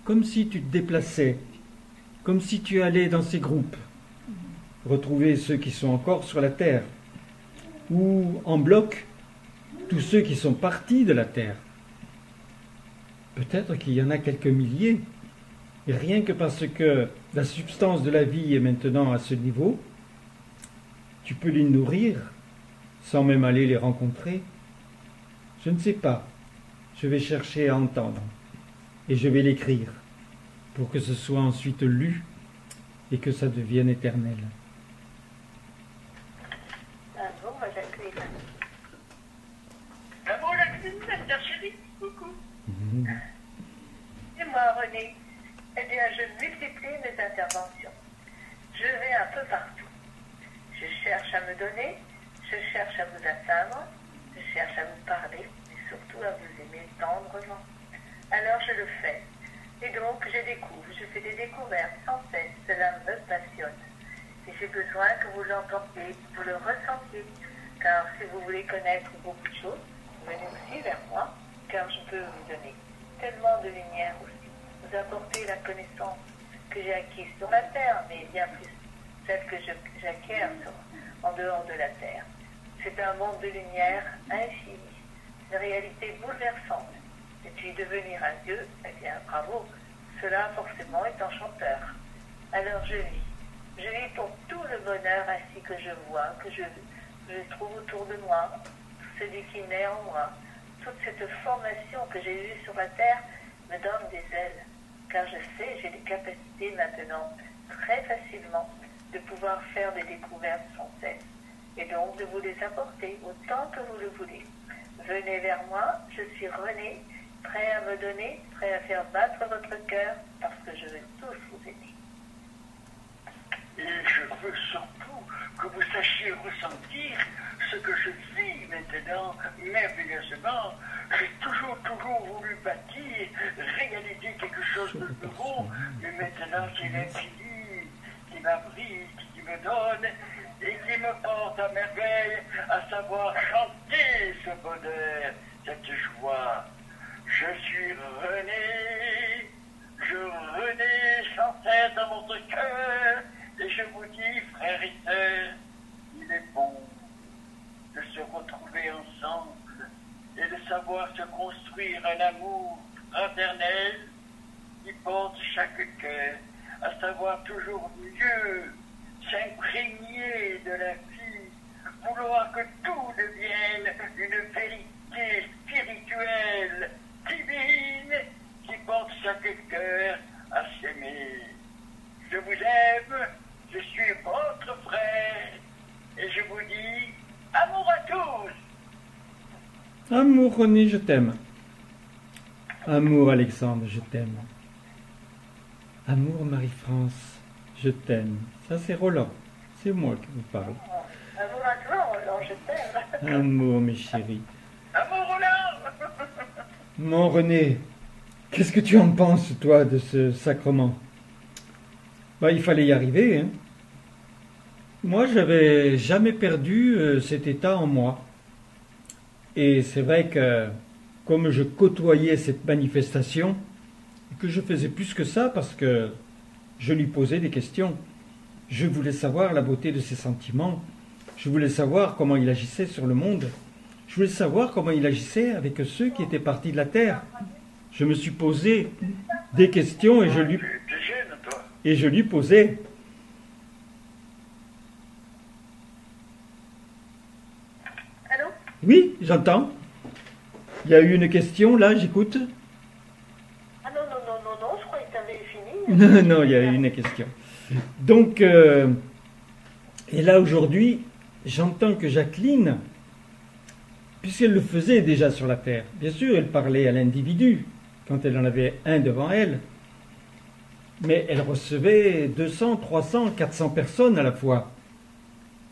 comme si tu te déplaçais, comme si tu allais dans ces groupes, retrouver ceux qui sont encore sur la terre, ou en bloc, tous ceux qui sont partis de la terre. Peut-être qu'il y en a quelques milliers, et rien que parce que la substance de la vie est maintenant à ce niveau, tu peux les nourrir sans même aller les rencontrer. Je ne sais pas, je vais chercher à entendre, et je vais l'écrire, pour que ce soit ensuite lu, et que ça devienne éternel. Bon, moi j'accueille. Bon, la chérie, coucou. Et moi, René, eh bien, je multiplie mes interventions. Je vais un peu partout. Je cherche à me donner, je cherche à vous atteindre, je cherche à vous parler, mais surtout à vous aimer tendrement. Alors je le fais. Et donc, je découvre, je fais des découvertes sans cesse. Cela me passionne. Et j'ai besoin que vous l'entendez, vous le ressentiez. Car si vous voulez connaître beaucoup de choses, venez aussi vers moi, car je peux vous donner tellement de lumière aussi. Vous apporter la connaissance que j'ai acquise sur la terre, mais bien plus celle que j'acquiers en dehors de la terre. C'est un monde de lumière infini, une réalité bouleversante. Et puis devenir un Dieu, eh bien bravo, cela forcément est enchanteur. Alors je vis pour tout le bonheur ainsi que je vois, que je trouve autour de moi, celui qui naît en moi. Toute cette formation que j'ai eue sur la terre me donne des ailes, car je sais, j'ai des capacités maintenant très facilement de pouvoir faire des découvertes sans cesse, et donc de vous les apporter autant que vous le voulez. Venez vers moi, je suis René, prêt à me donner, prêt à faire battre votre cœur, parce que je veux tous vous aider. Et je veux surtout que vous sachiez ressentir ce que je vis maintenant, merveilleusement. J'ai toujours voulu bâtir, réaliser quelque chose de nouveau, mais maintenant c'est l'infini qui m'abrite, qui me donne et qui me porte à merveille à savoir chanter ce bonheur, cette joie. Je suis René, je renais sans cesse dans votre cœur, et je vous dis, frères et sœurs, il est bon de se retrouver ensemble et de savoir se construire un amour fraternel qui porte chaque cœur, à savoir toujours mieux s'imprégner de la vie, vouloir que tout devienne une vérité spirituelle, divine, qui porte chaque cœur à s'aimer. Je vous aime, je suis votre frère, et je vous dis amour à tous. Amour René, je t'aime. Amour Alexandre, je t'aime. Amour Marie-France, je t'aime. Ça c'est Roland, c'est moi qui vous parle. Amour à toi, Roland, je t'aime. Amour mes chéris. Amour Roland. Mon René, qu'est-ce que tu en penses toi de ce sacrement? Il fallait y arriver, hein. Moi, j'avais jamais perdu cet état en moi. Et c'est vrai que, comme je côtoyais cette manifestation, que je faisais plus que ça parce que je lui posais des questions. Je voulais savoir la beauté de ses sentiments. Je voulais savoir comment il agissait sur le monde. Je voulais savoir comment il agissait avec ceux qui étaient partis de la terre. Je me suis posé des questions et je lui posais. Allô? Oui, j'entends. Il y a eu une question, là, j'écoute. Ah non, je croyais que tu avais fini. Non, il y a eu une question. Donc, et là, aujourd'hui, j'entends que Jacqueline, puisqu'elle le faisait déjà sur la terre, bien sûr, elle parlait à l'individu, quand elle en avait un devant elle, mais elle recevait 200, 300, 400 personnes à la fois.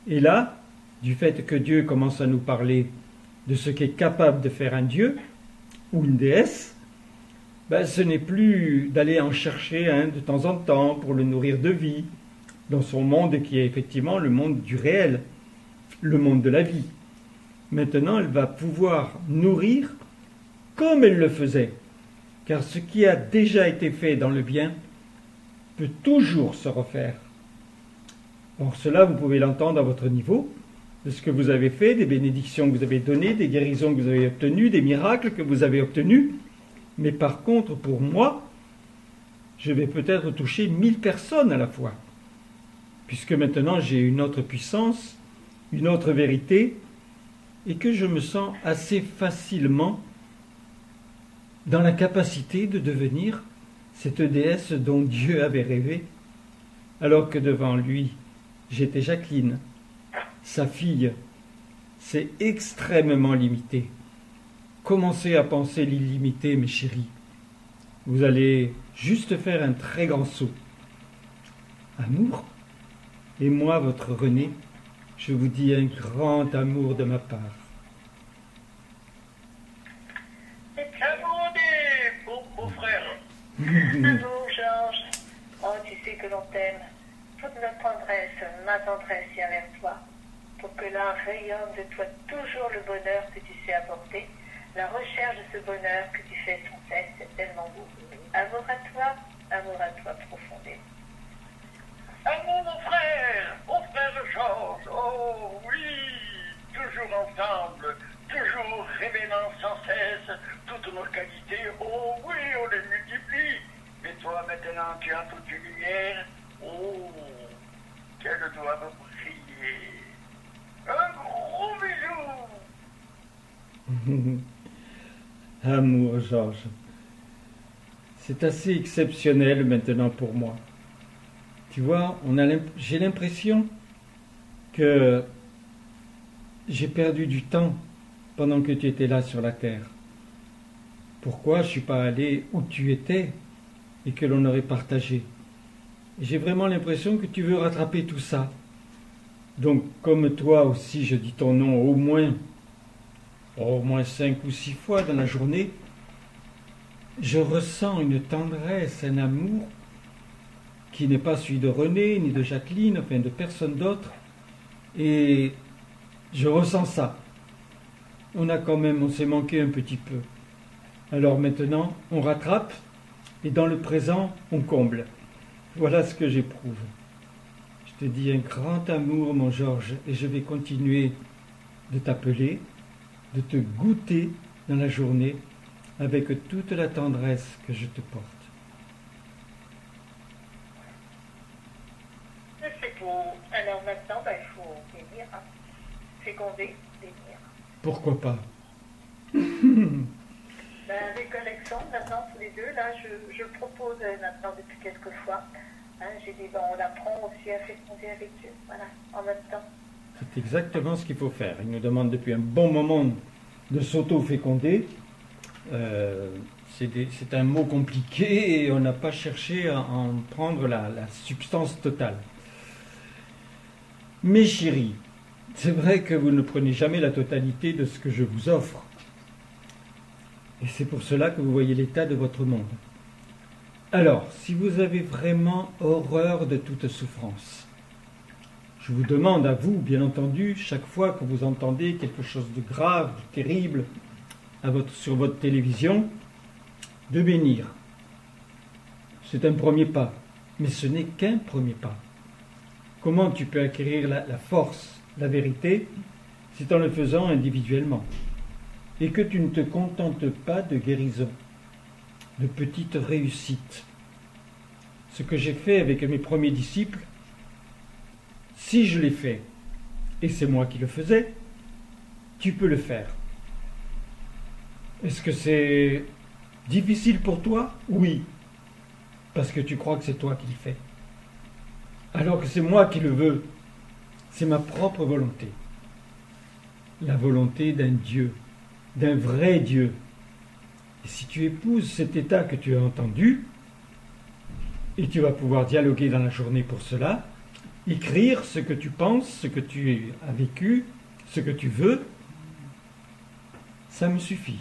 Et là, du fait que Dieu commence à nous parler de ce qu'est capable de faire un Dieu ou une déesse, ben, ce n'est plus d'aller en chercher un de temps en temps pour le nourrir de vie, dans son monde qui est effectivement le monde du réel, le monde de la vie. Maintenant, elle va pouvoir nourrir comme elle le faisait, car ce qui a déjà été fait dans le bien peut toujours se refaire. Or, cela, vous pouvez l'entendre à votre niveau, de ce que vous avez fait, des bénédictions que vous avez données, des guérisons que vous avez obtenues, des miracles que vous avez obtenus. Mais par contre, pour moi, je vais peut-être toucher 1000 personnes à la fois, puisque maintenant j'ai une autre puissance, une autre vérité, et que je me sens assez facilement dans la capacité de devenir cette déesse dont Dieu avait rêvé, alors que devant lui, j'étais Jacqueline, sa fille. C'est extrêmement limité. Commencez à penser l'illimité, mes chéris. Vous allez juste faire un très grand saut. Amour, et moi, votre René, je vous dis un grand amour de ma part. Amour, beau frère. Amour, Georges. Oh, tu sais que l'on t'aime. Toute notre tendresse, ma tendresse est avec toi. Pour que là rayonne de toi toujours le bonheur que tu sais apporter. La recherche de ce bonheur que tu fais sans cesse, c'est tellement beau. Amour à toi profondément. Amour, mon frère Georges. Oh oui, toujours ensemble, toujours révélant sans cesse toutes nos qualités. Oh oui, on les multiplie. Mais toi maintenant, tu as toute une lumière. Oh, qu'elle doit briller. Un gros bisou. Amour, Georges. C'est assez exceptionnel maintenant pour moi. Tu vois, j'ai l'impression que j'ai perdu du temps pendant que tu étais là sur la terre. Pourquoi je ne suis pas allé où tu étais et que l'on aurait partagé? J'ai vraiment l'impression que tu veux rattraper tout ça. Donc, comme toi aussi, je dis ton nom au moins 5 ou 6 fois dans la journée, je ressens une tendresse, un amour qui n'est pas celui de René, ni de Jacqueline, enfin de personne d'autre. Et je ressens ça. On s'est manqué un petit peu. Alors maintenant, on rattrape, et dans le présent, on comble. Voilà ce que j'éprouve. Je te dis un grand amour, mon Georges, et je vais continuer de t'appeler, de te goûter dans la journée avec toute la tendresse que je te porte. C'est beau. Alors maintenant, il faut bénir, féconder, bénir. Pourquoi pas? Avec Alexandre, maintenant, tous les deux, là, je le propose maintenant depuis quelques fois. J'ai dit, on apprend aussi à féconder avec Dieu, voilà, en même temps. C'est exactement ce qu'il faut faire. Il nous demande depuis un bon moment de s'auto-féconder. C'est un mot compliqué et on n'a pas cherché à en prendre la substance totale. Mes chéris, c'est vrai que vous ne prenez jamais la totalité de ce que je vous offre. Et c'est pour cela que vous voyez l'état de votre monde. Alors, si vous avez vraiment horreur de toute souffrance, je vous demande à vous, bien entendu, chaque fois que vous entendez quelque chose de grave, de terrible, sur votre télévision, de bénir. C'est un premier pas, mais ce n'est qu'un premier pas. Comment tu peux acquérir la force, la vérité, c'est en le faisant individuellement. Et que tu ne te contentes pas de guérison, de petites réussites. Ce que j'ai fait avec mes premiers disciples, si je l'ai fait, et c'est moi qui le faisais, tu peux le faire. Est-ce que c'est difficile pour toi? Oui, parce que tu crois que c'est toi qui le fais. Alors que c'est moi qui le veux, c'est ma propre volonté. La volonté d'un Dieu, d'un vrai Dieu. Et si tu épouses cet état que tu as entendu, et tu vas pouvoir dialoguer dans la journée pour cela, écrire ce que tu penses, ce que tu as vécu, ce que tu veux, ça me suffit.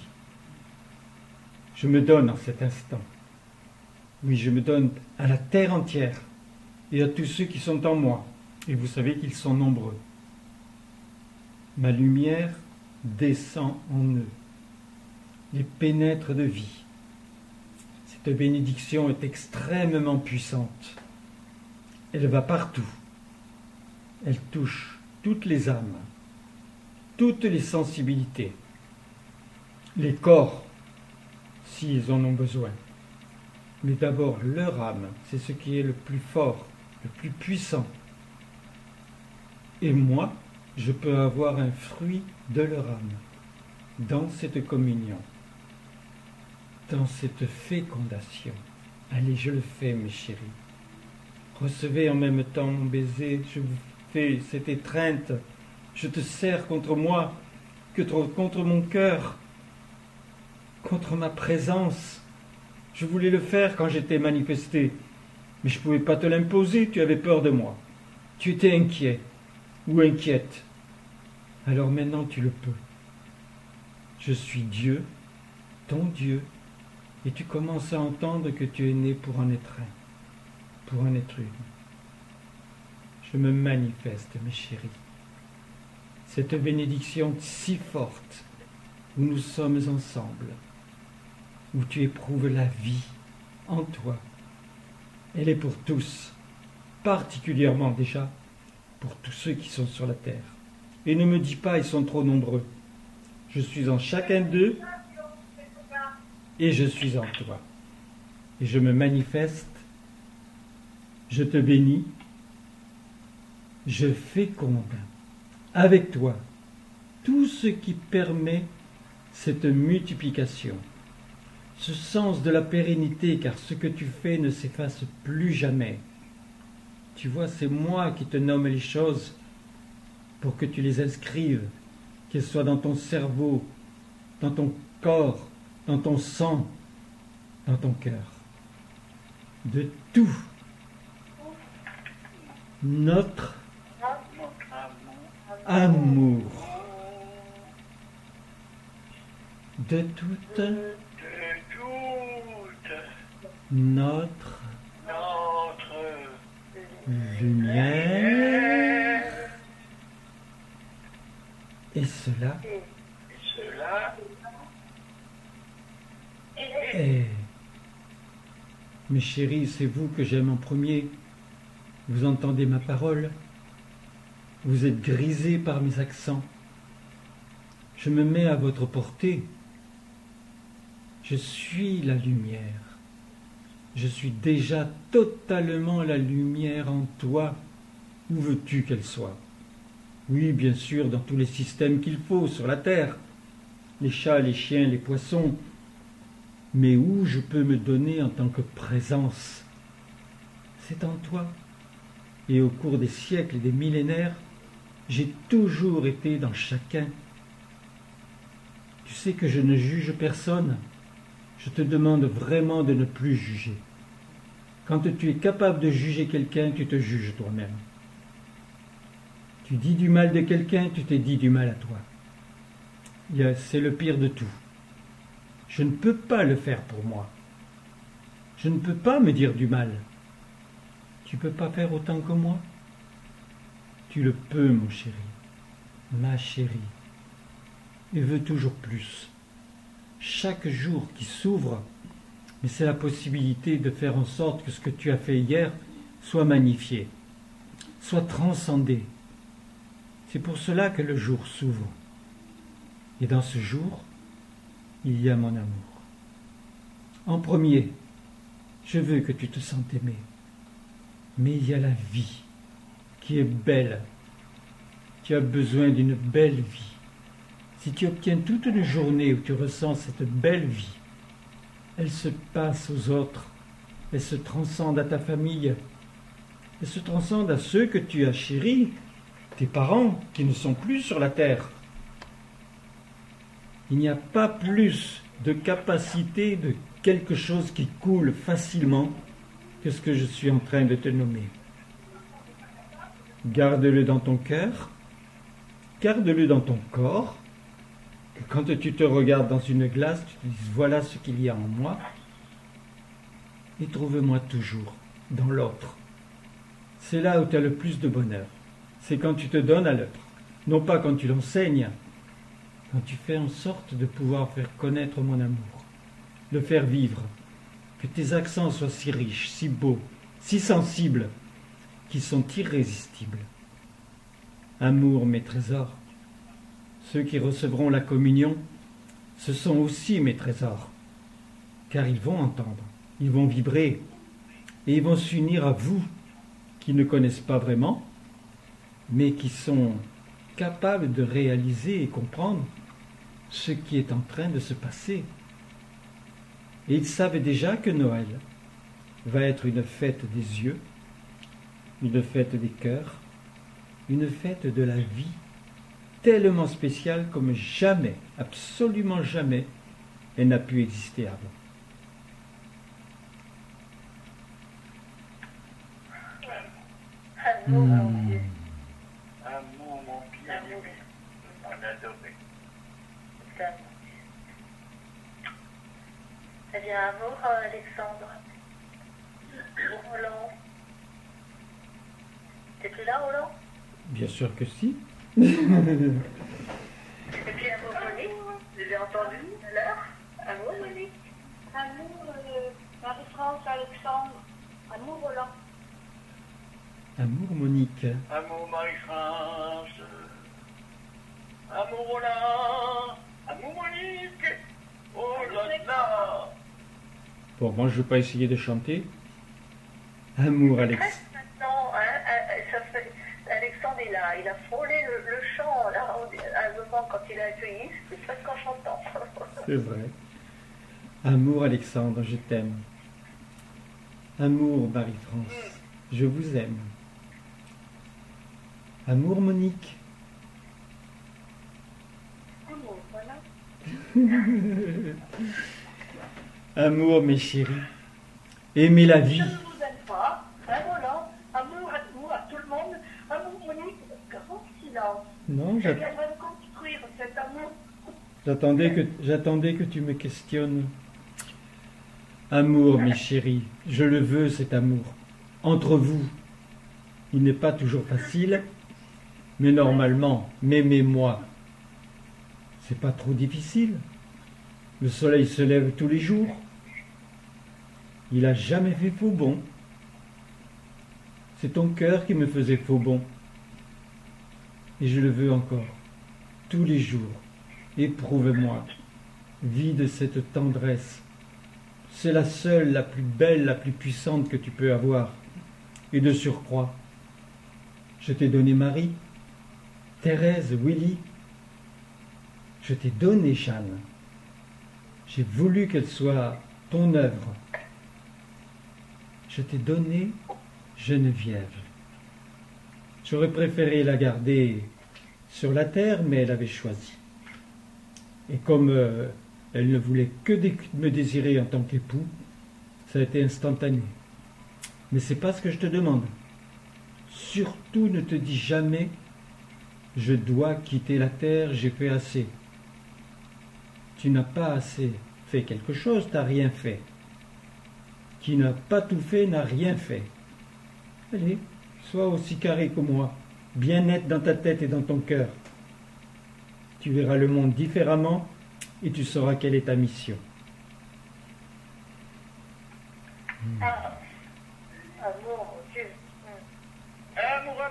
Je me donne en cet instant. Oui, je me donne à la terre entière et à tous ceux qui sont en moi. Et vous savez qu'ils sont nombreux. Ma lumière descend en eux, les pénètre de vie. Cette bénédiction est extrêmement puissante. Elle va partout. Elle touche toutes les âmes, toutes les sensibilités, les corps, s'ils en ont besoin. Mais d'abord, leur âme, c'est ce qui est le plus fort, le plus puissant. Et moi, je peux avoir un fruit de leur âme dans cette communion, dans cette fécondation. Allez, je le fais, mes chéris. Recevez en même temps mon baiser, je vous fais cette étreinte, je te serre contre moi, contre mon cœur, contre ma présence. Je voulais le faire quand j'étais manifesté, mais je ne pouvais pas te l'imposer, tu avais peur de moi. Tu étais inquiet ou inquiète. Alors maintenant tu le peux. Je suis Dieu, ton Dieu, et tu commences à entendre que tu es né pour en être un, pour en être une. Je me manifeste, mes chéris. Cette bénédiction si forte, où nous sommes ensemble, où tu éprouves la vie en toi, elle est pour tous, particulièrement déjà pour tous ceux qui sont sur la terre. Et ne me dis pas, ils sont trop nombreux. Je suis en chacun d'eux et je suis en toi. Et je me manifeste, je te bénis, je féconde avec toi tout ce qui permet cette multiplication, ce sens de la pérennité, car ce que tu fais ne s'efface plus jamais. Tu vois, c'est moi qui te nomme les choses pour que tu les inscrives, qu'elles soient dans ton cerveau, dans ton corps, dans ton sang, dans ton cœur. De tout, notre amour, de toute notre lumière, et cela est. Mes chéris, c'est vous que j'aime en premier. Vous entendez ma parole. Vous êtes grisés par mes accents. Je me mets à votre portée. Je suis la lumière. Je suis déjà totalement la lumière en toi. Où veux-tu qu'elle soit? Oui, bien sûr, dans tous les systèmes qu'il faut sur la terre. Les chats, les chiens, les poissons. Mais où je peux me donner en tant que présence? C'est en toi. Et au cours des siècles et des millénaires, j'ai toujours été dans chacun. Tu sais que je ne juge personne. Je te demande vraiment de ne plus juger. Quand tu es capable de juger quelqu'un, tu te juges toi-même. Tu dis du mal de quelqu'un, tu t'es dit du mal à toi. C'est le pire de tout. Je ne peux pas le faire pour moi. Je ne peux pas me dire du mal. Tu ne peux pas faire autant que moi? Tu le peux, mon chéri, ma chérie, et veux toujours plus. Chaque jour qui s'ouvre, mais c'est la possibilité de faire en sorte que ce que tu as fait hier soit magnifié. soit transcendé. C'est pour cela que le jour s'ouvre. Et dans ce jour, il y a mon amour. En premier, je veux que tu te sentes aimé. Mais il y a la vie qui est belle. Tu as besoin d'une belle vie. Si tu obtiens toute une journée où tu ressens cette belle vie, elle se passe aux autres, elle se transcende à ta famille, elle se transcende à ceux que tu as chéris, tes parents qui ne sont plus sur la terre. Il n'y a pas plus de capacité de quelque chose qui coule facilement que ce que je suis en train de te nommer. Garde-le dans ton cœur, garde-le dans ton corps, que quand tu te regardes dans une glace, tu te dises voilà ce qu'il y a en moi, et trouve-moi toujours dans l'autre. C'est là où tu as le plus de bonheur. C'est quand tu te donnes à l'autre, non pas quand tu l'enseignes, quand tu fais en sorte de pouvoir faire connaître mon amour, le faire vivre, que tes accents soient si riches, si beaux, si sensibles, qu'ils sont irrésistibles. Amour, mes trésors, ceux qui recevront la communion, ce sont aussi mes trésors, car ils vont entendre, ils vont vibrer, et ils vont s'unir à vous, qui ne connaissent pas vraiment, mais qui sont capables de réaliser et comprendre ce qui est en train de se passer. Et ils savent déjà que Noël va être une fête des yeux, une fête des cœurs, une fête de la vie, tellement spéciale comme jamais, absolument jamais, elle n'a pu exister avant. Amour, mon Dieu. Amour, mon bien-aimé, mon adoré. Eh bien, amour, Alexandre. Roland. T'es plus là, Roland? Bien sûr que si. Et puis amour, Monique. Vous avez entendu tout à l'heure? Amour, Monique. Amour, Marie-France, Alexandre. Amour, Roland. Amour, Monique. Amour, Marie-France. Amour, Roland. Amour, Monique. Oh là là. Bon, moi je ne veux pas essayer de chanter. Amour, Alex. Presque maintenant, hein, ça fait, Alexandre est là, il a frôlé le chant là, à un moment quand il a accueilli, c'est presque en chantant. C'est vrai. Amour, Alexandre, je t'aime. Amour, Marie-France, je vous aime. Amour, Monique. Amour, voilà. Amour, mes chéris. Aimez la vie. Je ne vous aime pas. Hein, Roland. Amour à vous, à tout le monde. Amour, Monique, grand silence. Non, Je viendrai construire cet amour. j'attendais que tu me questionnes. Amour, mes chéris, je le veux, cet amour. Entre vous, il n'est pas toujours facile, mais normalement, m'aimez-moi. C'est pas trop difficile. Le soleil se lève tous les jours. Il a jamais fait faux bon. C'est ton cœur qui me faisait faux bon. Et je le veux encore, tous les jours. Éprouve-moi. Vis de cette tendresse. C'est la seule, la plus belle, la plus puissante que tu peux avoir. Et de surcroît, je t'ai donné Marie, Thérèse, Willy. Je t'ai donné Jeanne. J'ai voulu qu'elle soit ton œuvre. Je t'ai donné Geneviève. J'aurais préféré la garder sur la terre, mais elle avait choisi. Et comme elle ne voulait que me désirer en tant qu'époux, ça a été instantané. Mais c'est pas ce que je te demande. Surtout ne te dis jamais « je dois quitter la terre, j'ai fait assez ». Tu n'as pas assez fait quelque chose, tu n'as rien fait. Qui n'a pas tout fait n'a rien fait. Allez, sois aussi carré que moi, bien net dans ta tête et dans ton cœur. Tu verras le monde différemment et tu sauras quelle est ta mission. Ah, amour, mon Dieu. Amour,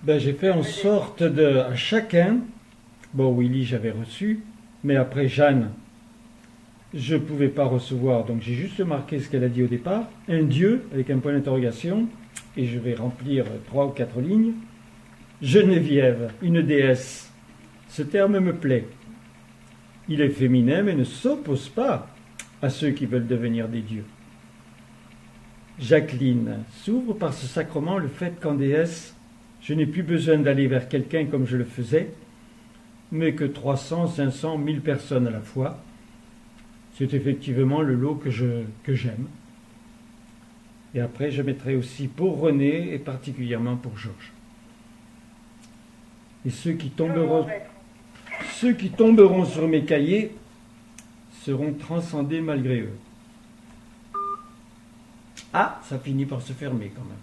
Ben, j'ai fait en sorte de, à chacun, bon, Willy j'avais reçu, mais après Jeanne, je ne pouvais pas recevoir, donc j'ai juste marqué ce qu'elle a dit au départ, un Dieu, avec un point d'interrogation, et je vais remplir 3 ou 4 lignes. Geneviève, une déesse. Ce terme me plaît. Il est féminin, mais ne s'oppose pas à ceux qui veulent devenir des dieux. Jacqueline, s'ouvre par ce sacrement le fait qu'en déesse, je n'ai plus besoin d'aller vers quelqu'un comme je le faisais, mais que 300, 500, 1000 personnes à la fois. C'est effectivement le lot que j'aime. Et après, je mettrai aussi pour René et particulièrement pour Georges. Et ceux qui tomberont sur mes cahiers seront transcendés malgré eux. Ah, ça finit par se fermer quand même.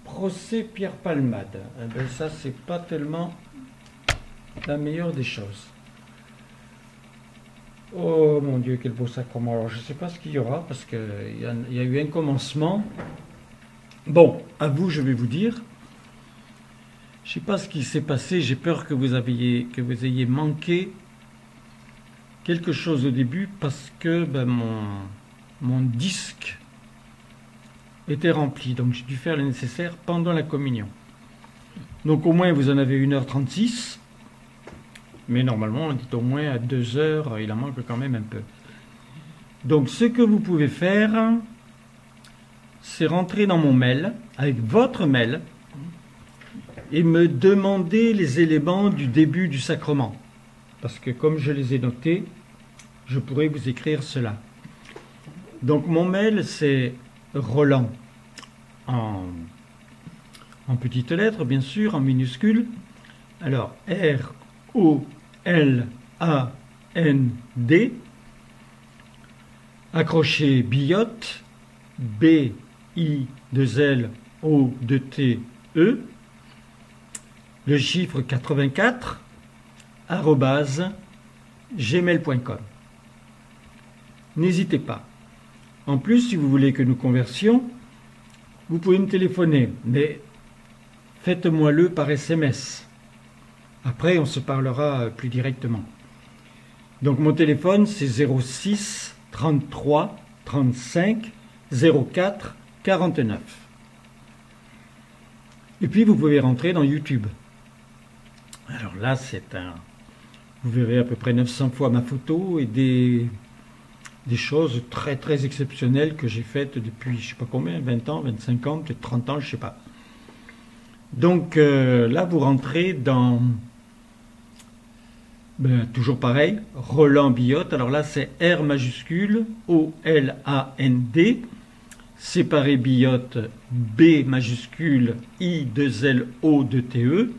Procès Pierre Palmade. Eh ben ça, c'est pas tellement la meilleure des choses. Oh mon Dieu, quel beau sacrement. Alors, je ne sais pas ce qu'il y aura, parce qu'il y a eu un commencement. Bon, à vous, je vais vous dire. Je ne sais pas ce qui s'est passé. J'ai peur que vous ayez manqué quelque chose au début, parce que mon disque était rempli. Donc, j'ai dû faire le nécessaire pendant la communion. Donc, au moins, vous en avez 1h36. Mais normalement, on dit au moins à 2 heures, il en manque quand même un peu. Donc, ce que vous pouvez faire, c'est rentrer dans mon mail, avec votre mail, et me demander les éléments du début du sacrement. Parce que comme je les ai notés, je pourrais vous écrire cela. Donc, mon mail, c'est Roland, en petites lettres, bien sûr, en minuscules. Alors, ROLAND, accroché Billotte, BI2LO2TE, le chiffre 84, @gmail.com. N'hésitez pas. En plus, si vous voulez que nous conversions, vous pouvez me téléphoner, mais faites-moi-le par SMS. Après, on se parlera plus directement. Donc, mon téléphone, c'est 06 33 35 04 49. Et puis, vous pouvez rentrer dans YouTube. Alors là, vous verrez à peu près 900 fois ma photo et des choses très, très exceptionnelles que j'ai faites depuis, je ne sais pas combien, 20 ans, 25 ans, peut-être 30 ans, je ne sais pas. Donc, là, vous rentrez dans... toujours pareil, Roland Billotte. Alors là, c'est R majuscule, O-L-A-N-D, séparé Billotte, B majuscule, I-2-L-O-2-T-E.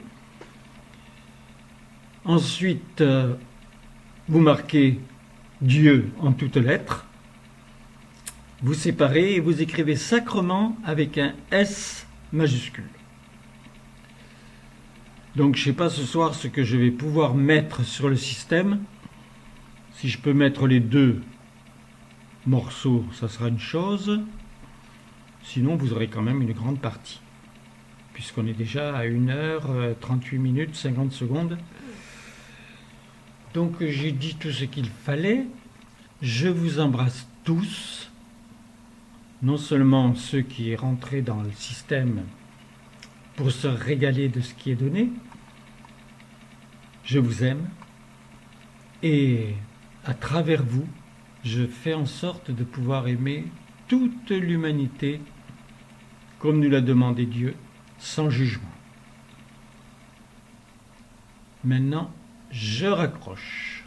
Ensuite, vous marquez Dieu en toutes lettres. Vous séparez et vous écrivez sacrement avec un S majuscule. Donc, je ne sais pas ce soir ce que je vais pouvoir mettre sur le système. Si je peux mettre les 2 morceaux, ça sera une chose. Sinon, vous aurez quand même une grande partie. Puisqu'on est déjà à 1h38 50 secondes. Donc, j'ai dit tout ce qu'il fallait. Je vous embrasse tous. Non seulement ceux qui sont rentrés dans le système pour se régaler de ce qui est donné. Je vous aime. Et à travers vous, je fais en sorte de pouvoir aimer toute l'humanité comme nous l'a demandé Dieu, sans jugement. Maintenant, je raccroche.